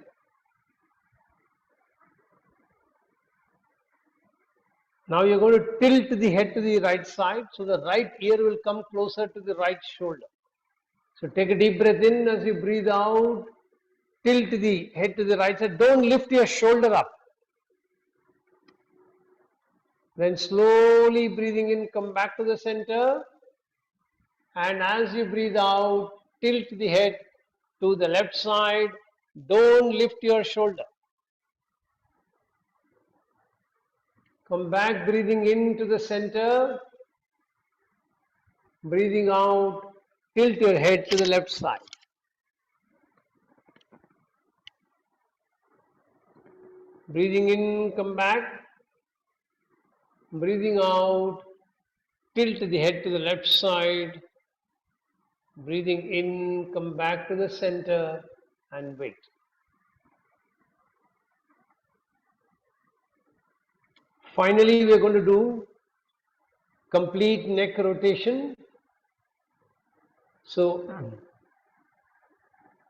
Speaker 1: Now you're going to tilt the head to the right side, so the right ear will come closer to the right shoulder. So take a deep breath in. As you breathe out, tilt the head to the right side. Don't lift your shoulder up. Then slowly breathing in, come back to the center. And as you breathe out, tilt the head to the left side. Don't lift your shoulder. Come back, breathing into the center. Breathing out, tilt your head to the left side. Breathing in, come back. Breathing out, tilt the head to the left side. Breathing in, come back to the center and wait. Finally, we are going to do complete neck rotation. So,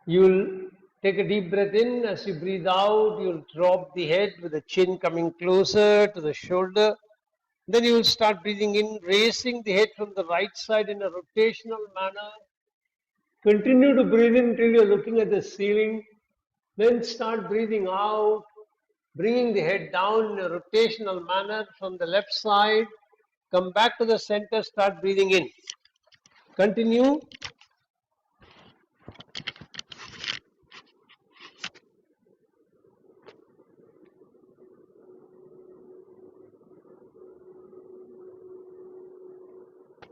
Speaker 1: you'll take a deep breath in. As you breathe out, you'll drop the head with the chin coming closer to the shoulder. Then you will start breathing in, raising the head from the right side in a rotational manner. Continue to breathe in until you're looking at the ceiling. Then start breathing out, bringing the head down in a rotational manner from the left side. Come back to the center, start breathing in. Continue.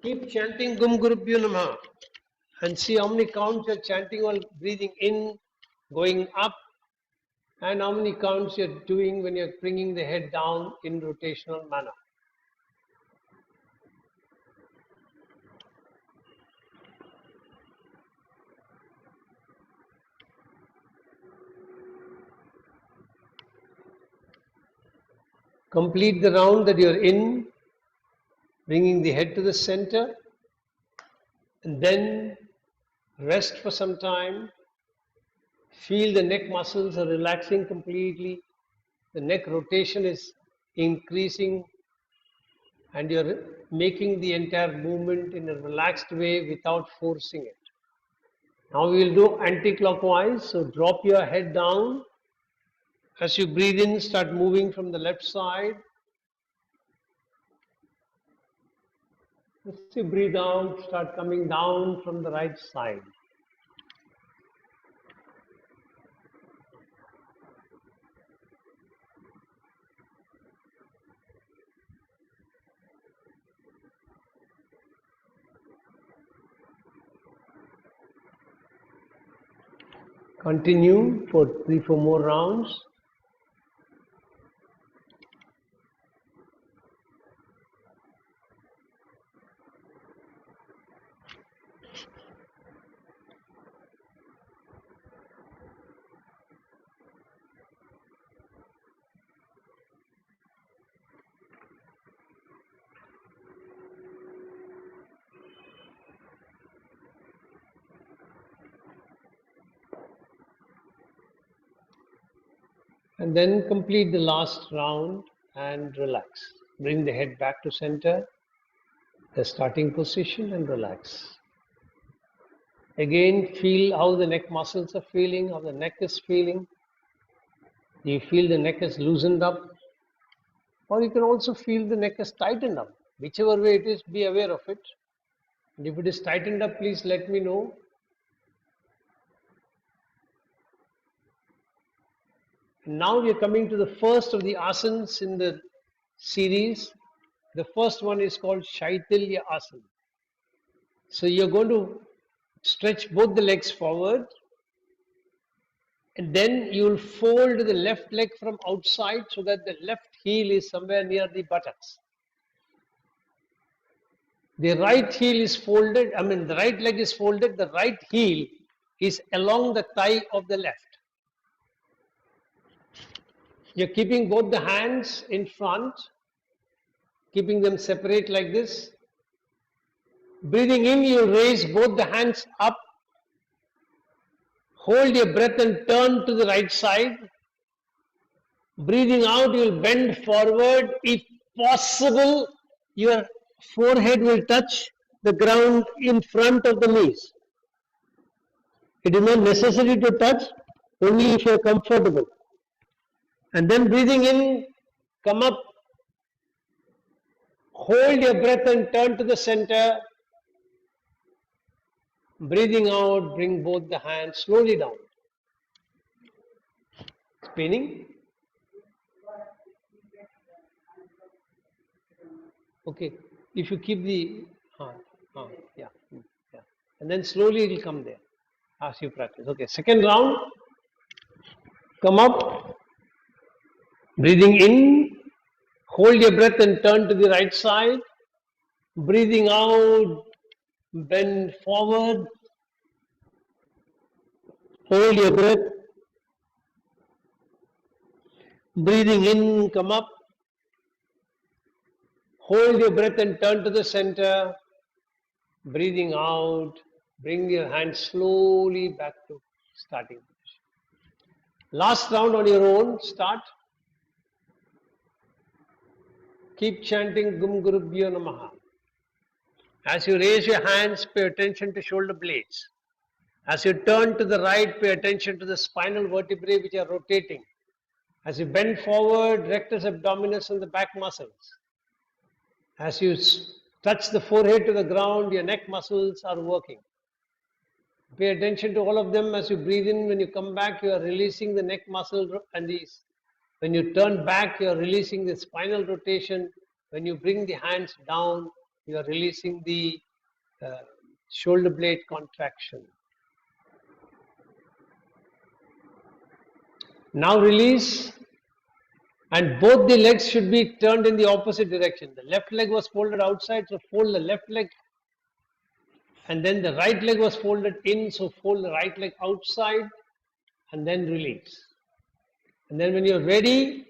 Speaker 1: Keep chanting Gum Gurubhyo Namaha and see how many counts you're chanting while breathing in, going up, and how many counts you're doing when you're bringing the head down in rotational manner. Complete the round that you're in, bringing the head to the center, and then rest for some time. Feel the neck muscles are relaxing completely. The neck rotation is increasing, and you're making the entire movement in a relaxed way without forcing it. Now we will do anti-clockwise. So drop your head down. As you breathe in, start moving from the left side. As you breathe out, start coming down from the right side. Continue for 3-4 more rounds. And then complete the last round and relax. Bring the head back to center, the starting position, and relax. Again, feel how the neck muscles are feeling, how the neck is feeling. Do you feel the neck is loosened up? Or you can also feel the neck is tightened up. Whichever way it is, be aware of it. And if it is tightened up, please let me know. Now we are coming to the first of the asanas in the series. The first one is called Shaitilya Asana. So you're going to stretch both the legs forward, and then you will fold the left leg from outside so that the left heel is somewhere near the buttocks. The right heel is folded, the right leg is folded, the right heel is along the thigh of the left. You're keeping both the hands in front, keeping them separate like this. Breathing in, you raise both the hands up. Hold your breath and turn to the right side. Breathing out, you will bend forward. If possible, your forehead will touch the ground in front of the knees. It is not necessary to touch, only if you are comfortable. And then breathing in, come up. Hold your breath and turn to the center. Breathing out, bring both the hands slowly down. Spinning. Okay, if you keep the yeah. And then slowly it will come there as you practice. Okay, second round. Come up. Breathing in. Hold your breath and turn to the right side. Breathing out. Bend forward. Hold your breath. Breathing in, come up. Hold your breath and turn to the center. Breathing out. Bring your hands slowly back to starting position. Last round on your own. Start. Keep chanting Gum Gurubhyo Namaha. As you raise your hands, pay attention to shoulder blades. As you turn to the right, pay attention to the spinal vertebrae which are rotating. As you bend forward, rectus abdominis and the back muscles. As you touch the forehead to the ground, your neck muscles are working. Pay attention to all of them. As you breathe in, when you come back, you are releasing the neck muscle and these. When you turn back, you are releasing the spinal rotation. When you bring the hands down, you are releasing the shoulder blade contraction. Now release, and both the legs should be turned in the opposite direction. The left leg was folded outside, so fold the left leg. And then the right leg was folded in, so fold the right leg outside and then release. And then when you're ready,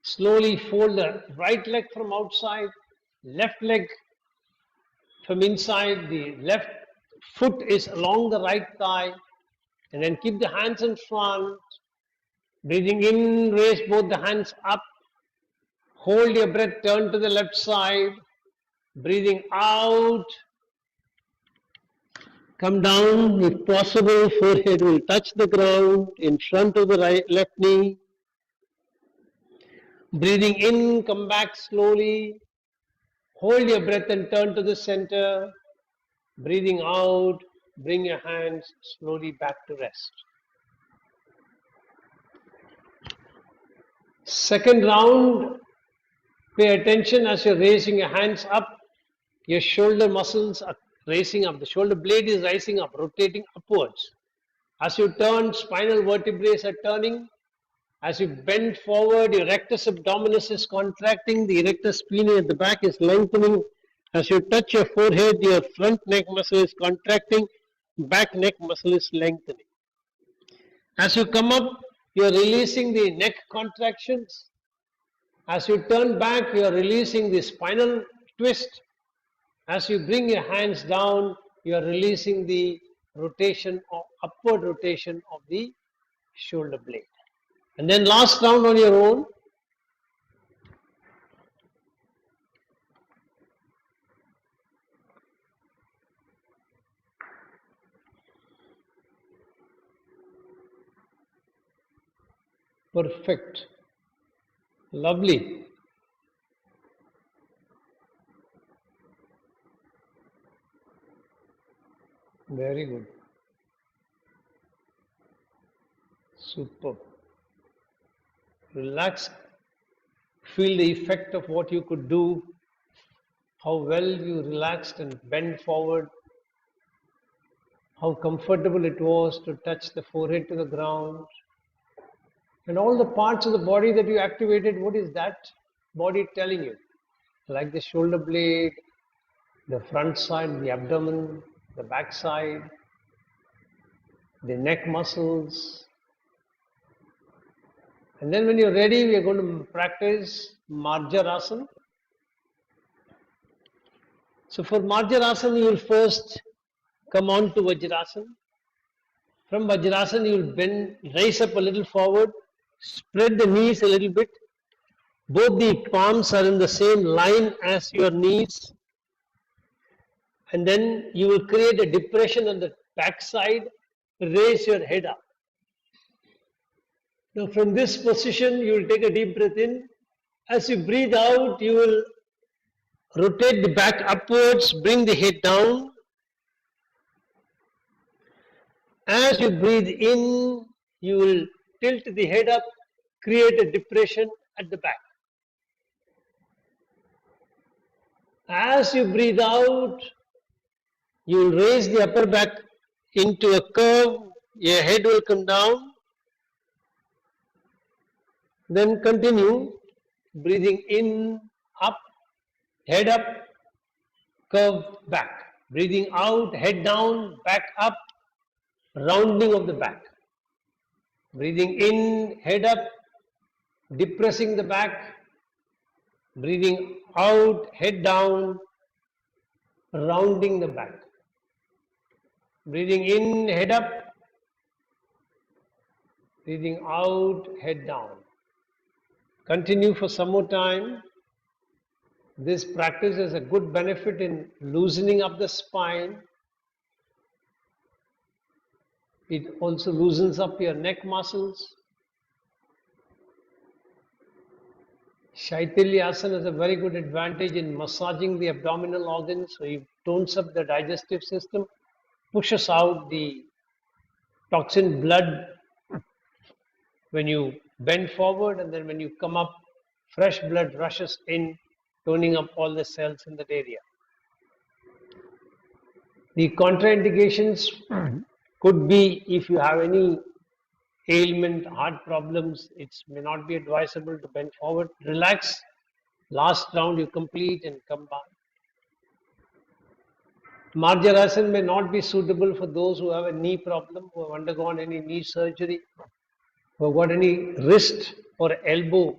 Speaker 1: slowly fold the right leg from outside, left leg from inside, the left foot is along the right thigh, and then keep the hands in front. Breathing in, raise both the hands up. Hold your breath, turn to the left side. Breathing out. Come down, if possible, forehead will touch the ground in front of the left knee. Breathing in, come back slowly. Hold your breath and turn to the center. Breathing out, bring your hands slowly back to rest. Second round, pay attention as you're raising your hands up. Your shoulder muscles are raising up. The shoulder blade is rising up, rotating upwards. As you turn, spinal vertebrae are turning. As you bend forward, your rectus abdominis is contracting, the erectus spinae at the back is lengthening. As you touch your forehead, your front neck muscle is contracting, back neck muscle is lengthening. As you come up, you are releasing the neck contractions. As you turn back, you are releasing the spinal twist. As you bring your hands down, you are releasing the rotation or upward rotation of the shoulder blade. And then last round on your own. Perfect. Lovely. Very good. Superb. Relax. Feel the effect of what you could do, how well you relaxed and bent forward, how comfortable it was to touch the forehead to the ground. And all the parts of the body that you activated, what is that body telling you? Like the shoulder blade, the front side, the abdomen, the back side, the neck muscles. And then when you're ready, we are going to practice Marjarasana. So for Marjarasana, you will first come on to Vajrasana. From Vajrasana, you will bend, raise up a little forward, spread the knees a little bit. Both the palms are in the same line as your knees. And then you will create a depression on the back side, raise your head up. Now from this position, you will take a deep breath in. As you breathe out, you will rotate the back upwards, bring the head down. As you breathe in, you will tilt the head up, create a depression at the back. As you breathe out, you will raise the upper back into a curve, your head will come down. Then continue breathing in, up, head up, curve back. Breathing out, head down, back up, rounding of the back. Breathing in, head up, depressing the back. Breathing out, head down, rounding the back. Breathing in, head up. Breathing out, head down. Continue for some more time. This practice has a good benefit in loosening up the spine. It also loosens up your neck muscles. Shaitilyasana has a very good advantage in massaging the abdominal organs, so it tones up the digestive system, pushes out the toxin blood when you bend forward, and then when you come up, fresh blood rushes in, toning up all the cells in that area. The contraindications could be if you have any ailment, heart problems, it may not be advisable to bend forward. Relax. Last round you complete and come back. Marjarasana may not be suitable for those who have a knee problem, who have undergone any knee surgery, who have got any wrist or elbow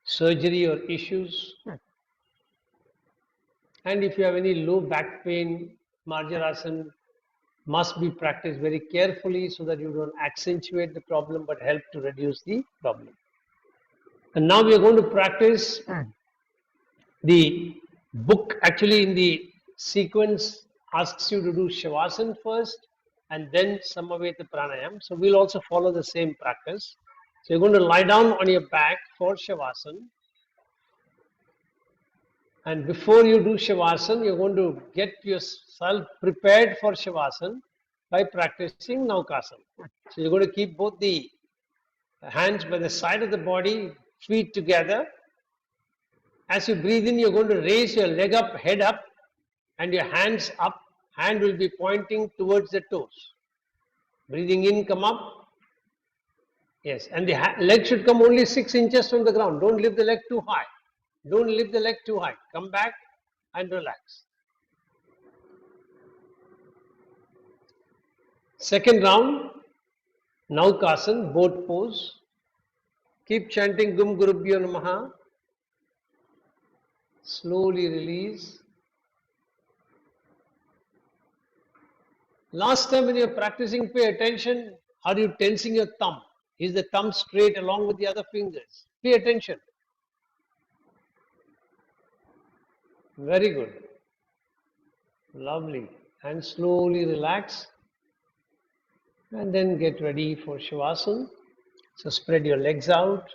Speaker 1: surgery or issues. And if you have any low back pain, Marjarasana must be practiced very carefully so that you don't accentuate the problem but help to reduce the problem. And now we are going to practice the book. Actually, in the sequence asks you to do Shavasana first and then Samaveta Pranayam. So we'll also follow the same practice. So you're going to lie down on your back for Shavasana. And before you do Shavasana, you're going to get yourself prepared for Shavasana by practicing Naukasana. So you're going to keep both the hands by the side of the body, feet together. As you breathe in, you're going to raise your leg up, head up, and your hands up. Hand will be pointing towards the toes. Breathing in, come up. Yes, and the leg should come only 6 inches from the ground. Don't lift the leg too high. Don't lift the leg too high. Come back and relax. Second round, Naukasan, boat pose. Keep chanting Gum Gurubhyo Namaha. Slowly release. Last time when you're practicing, pay attention. Are you tensing your thumb? Is the thumb straight along with the other fingers? Pay attention. Very good. Lovely. And slowly relax. And then get ready for Shavasana. So spread your legs out.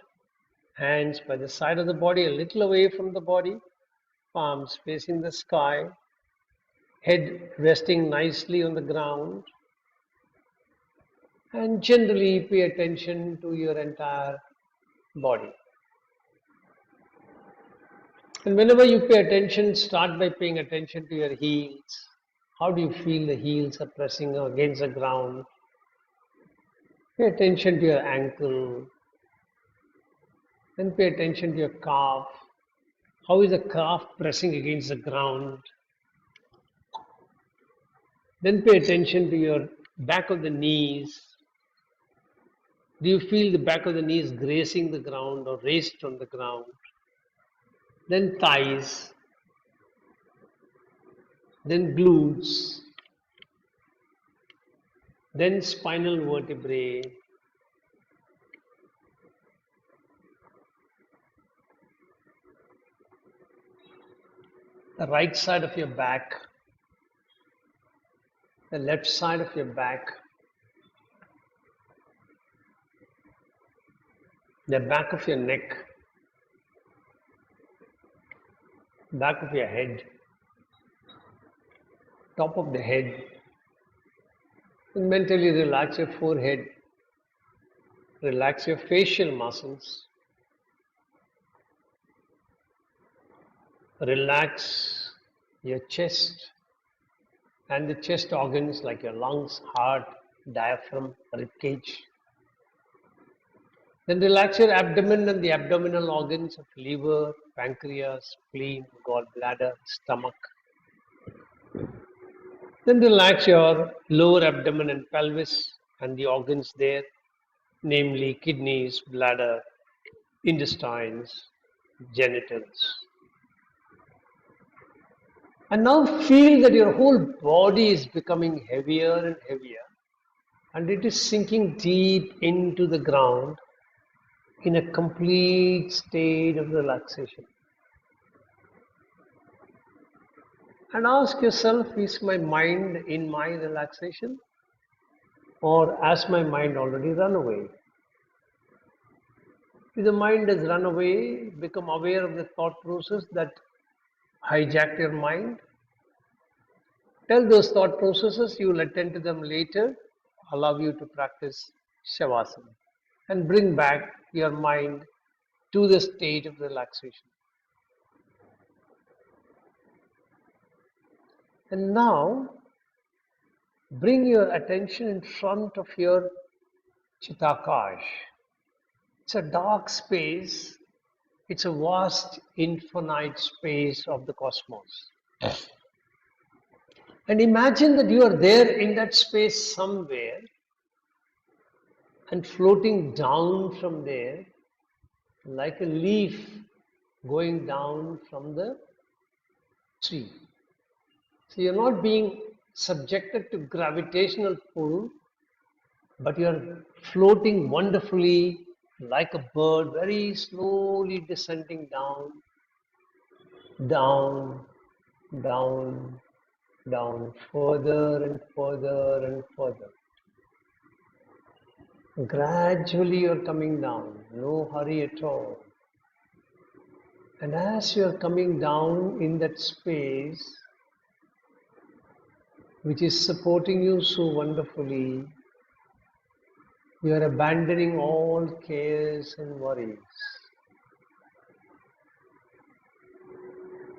Speaker 1: Hands by the side of the body, a little away from the body. Palms facing the sky. Head resting nicely on the ground. And generally pay attention to your entire body. And whenever you pay attention, start by paying attention to your heels. How do you feel the heels are pressing against the ground? Pay attention to your ankle. Then pay attention to your calf. How is the calf pressing against the ground? Then pay attention to your back of the knees. Do you feel the back of the knees grazing the ground or raised on the ground? Then thighs. Then glutes. Then spinal vertebrae. The right side of your back. The left side of your back. The back of your neck. Back of your head. Top of the head. And mentally relax your forehead. Relax your facial muscles. Relax your chest and the chest organs like your lungs, heart, diaphragm, ribcage. Then relax your abdomen and the abdominal organs of liver, pancreas, spleen, gallbladder, stomach. Then relax your lower abdomen and pelvis and the organs there, namely kidneys, bladder, intestines, genitals. And now feel that your whole body is becoming heavier and heavier, and it is sinking deep into the ground in a complete state of relaxation. And ask yourself, is my mind in my relaxation? Or has my mind already run away? If the mind has run away, become aware of the thought process that hijacked your mind. Tell those thought processes you will attend to them later, allow you to practice Shavasana and bring back your mind to the state of relaxation. And now bring your attention in front of your Chitakash. It's a dark space. It's a vast, infinite space of the cosmos. And imagine that you are there in that space somewhere and floating down from there like a leaf going down from the tree. So you're not being subjected to gravitational pull, but you're floating wonderfully like a bird, very slowly descending down, down, down, down, further and further and further. Gradually you're coming down, no hurry at all. And as you're coming down in that space, which is supporting you so wonderfully, you are abandoning all cares and worries.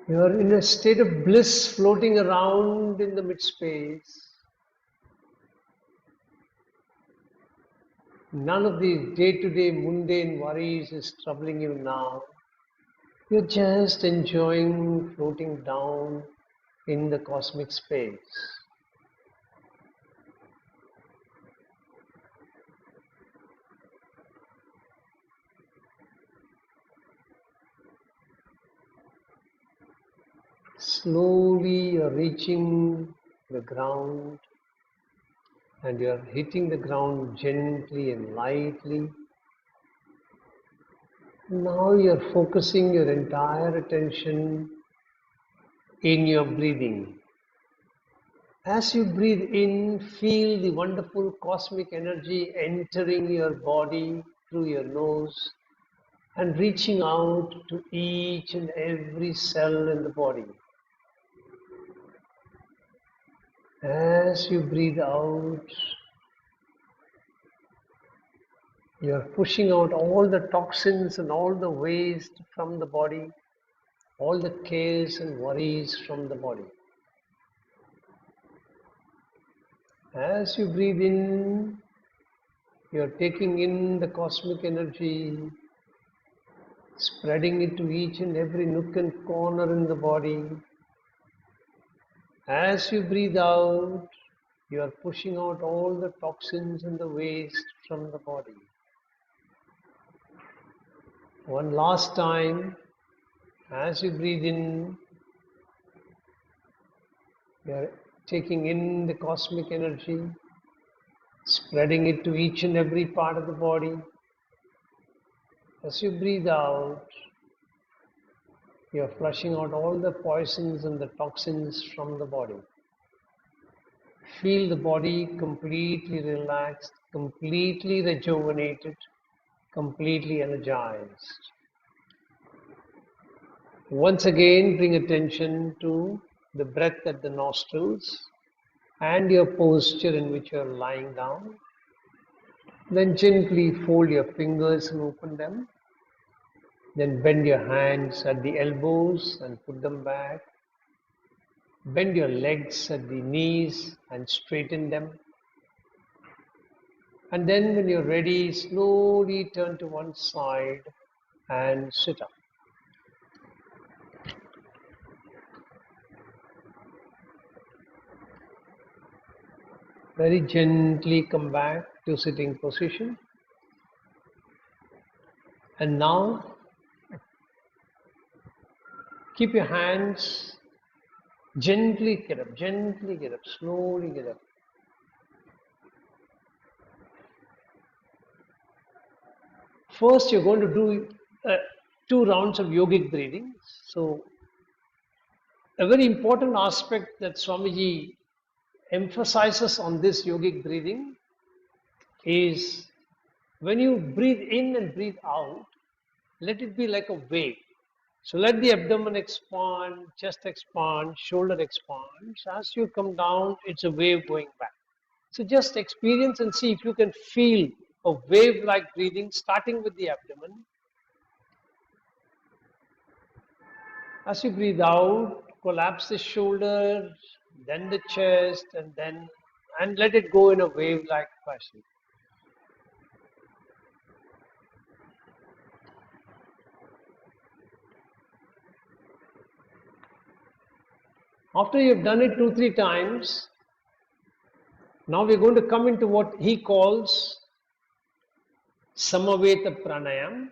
Speaker 1: You are in a state of bliss floating around in the mid-space. None of these day-to-day mundane worries is troubling you now. You're just enjoying floating down in the cosmic space. Slowly you're reaching the ground and you're hitting the ground gently and lightly. Now you're focusing your entire attention in your breathing. As you breathe in, feel the wonderful cosmic energy entering your body through your nose and reaching out to each and every cell in the body. As you breathe out, you're pushing out all the toxins and all the waste from the body, all the cares and worries from the body. As you breathe in, you're taking in the cosmic energy, spreading it to each and every nook and corner in the body. As you breathe out, you are pushing out all the toxins and the waste from the body. One last time, as you breathe in, you are taking in the cosmic energy, spreading it to each and every part of the body. As you breathe out, you are flushing out all the poisons and the toxins from the body. Feel the body completely relaxed, completely rejuvenated, completely energized. Once again, bring attention to the breath at the nostrils and your posture in which you are lying down. Then gently fold your fingers and open them. Then bend your hands at the elbows and put them back. Bend your legs at the knees and straighten them. And then when you're ready, slowly turn to one side and sit up. Very gently come back to sitting position. And now, keep your hands, gently get up, slowly get up. First, you're going to do 2 rounds of yogic breathing. So, a very important aspect that Swamiji emphasizes on this yogic breathing is when you breathe in and breathe out, let it be like a wave. So let the abdomen expand, chest expand, shoulder expands. As you come down, it's a wave going back. So just experience and see if you can feel a wave-like breathing starting with the abdomen. As you breathe out, collapse the shoulders, then the chest, and let it go in a wave-like fashion. After you've done it 2-3 times, now we're going to come into what he calls Samaveta Pranayam.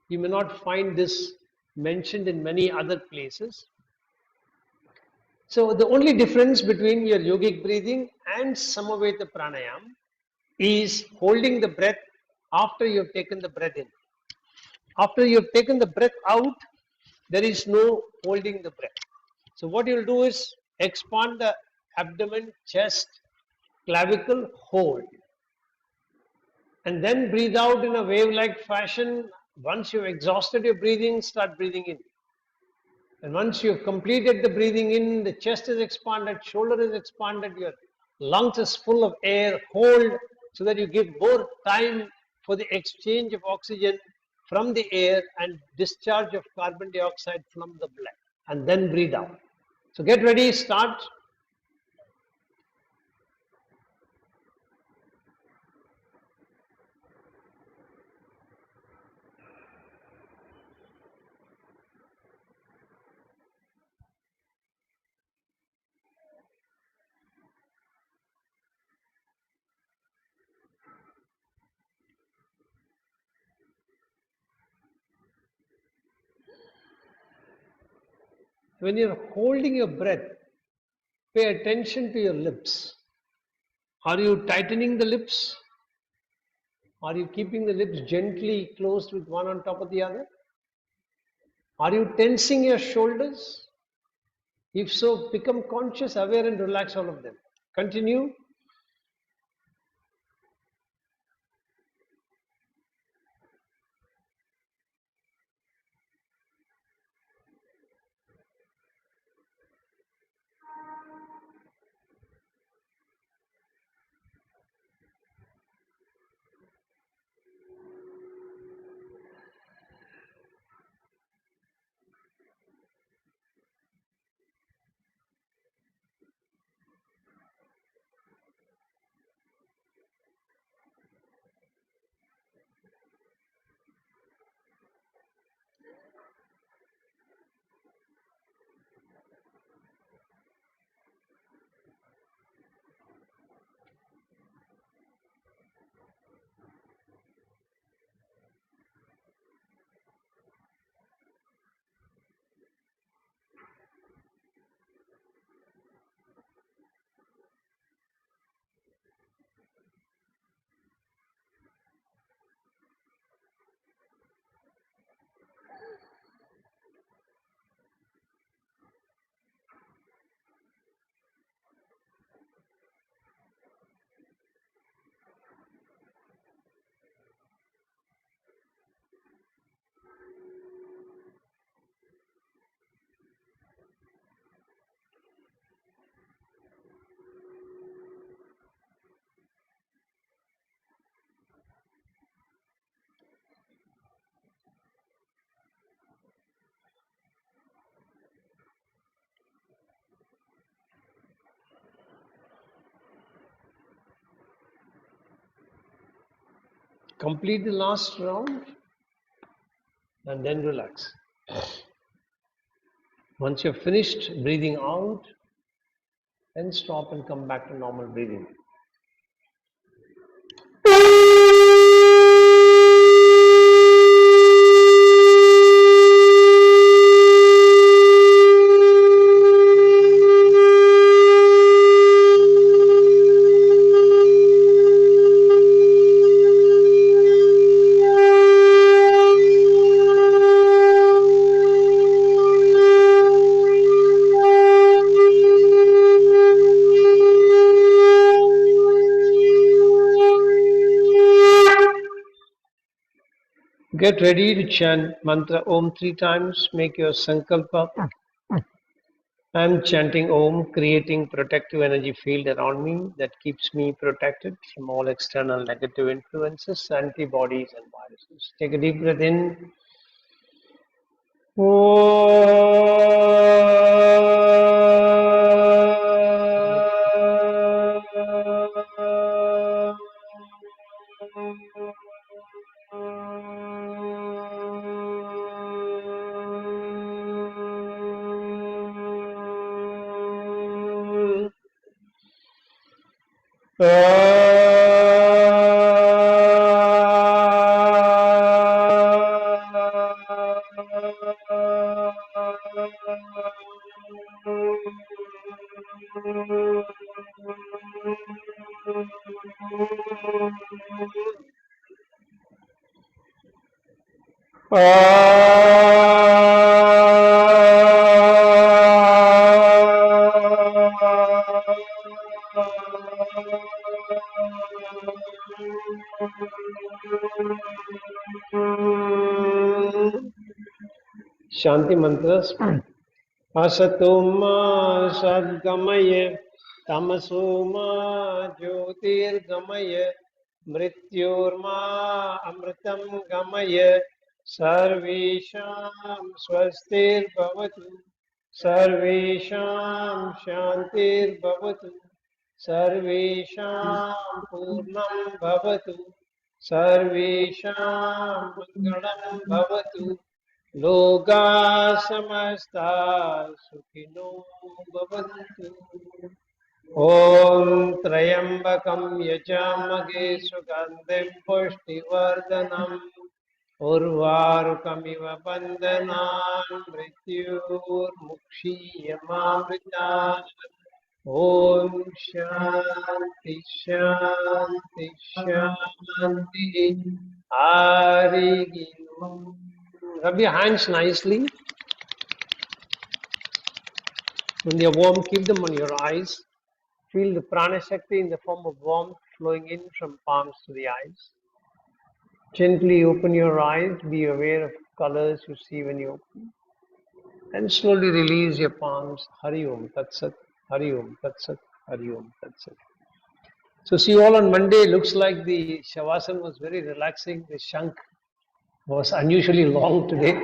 Speaker 1: You may not find this mentioned in many other places. So the only difference between your yogic breathing and Samaveta Pranayam is holding the breath after you've taken the breath in. After you've taken the breath out, there is no holding the breath. So what you'll do is expand the abdomen, chest, clavicle, hold. And then breathe out in a wave-like fashion. Once you've exhausted your breathing, start breathing in. And once you've completed the breathing in, the chest is expanded, shoulder is expanded, your lungs is full of air, hold so that you give more time for the exchange of oxygen from the air and discharge of carbon dioxide from the blood. And then breathe out. So get ready, start. When you're holding your breath, pay attention to your lips. Are you tightening the lips? Are you keeping the lips gently closed with one on top of the other? Are you tensing your shoulders? If so, become conscious, aware, and relax all of them. Continue. Complete the last round and then relax. Once you're finished breathing out, then stop and come back to normal breathing. Get ready to chant mantra Om 3 times. Make your sankalpa. I'm chanting Om, creating protective energy field around me that keeps me protected from all external negative influences, antibodies, and viruses. Take a deep breath in. Shanti mantras. Asatoma sadgamaya tamasoma jyotirgamaya mrityorma amritam gamaya sarvesham swastir bhavatu sarvesham shantir bhavatu sarvesham purnam bhavatu sarvesham mangalam bhavatu लोका समस्ता सुखिनो भवन्तु ॐ त्र्यम्बकं यजामहे सुगन्धिं पुष्टिवर्धनम् Urvarukamiva bandhanan mrityur mukshiyamamritan. Om Shanti Shanti Shanti. Hari Om. Rub your hands nicely. When they are warm, keep them on your eyes. Feel the prana shakti in the form of warmth flowing in from palms to the eyes. Gently open your eyes. Be aware of colors you see when you open. And slowly release your palms. Hari Om Tat Sat. Hari Om Tat Sat. Hari Om Tat Sat. So see you all on Monday. Looks like the Shavasana was very relaxing. The Shank was unusually long today.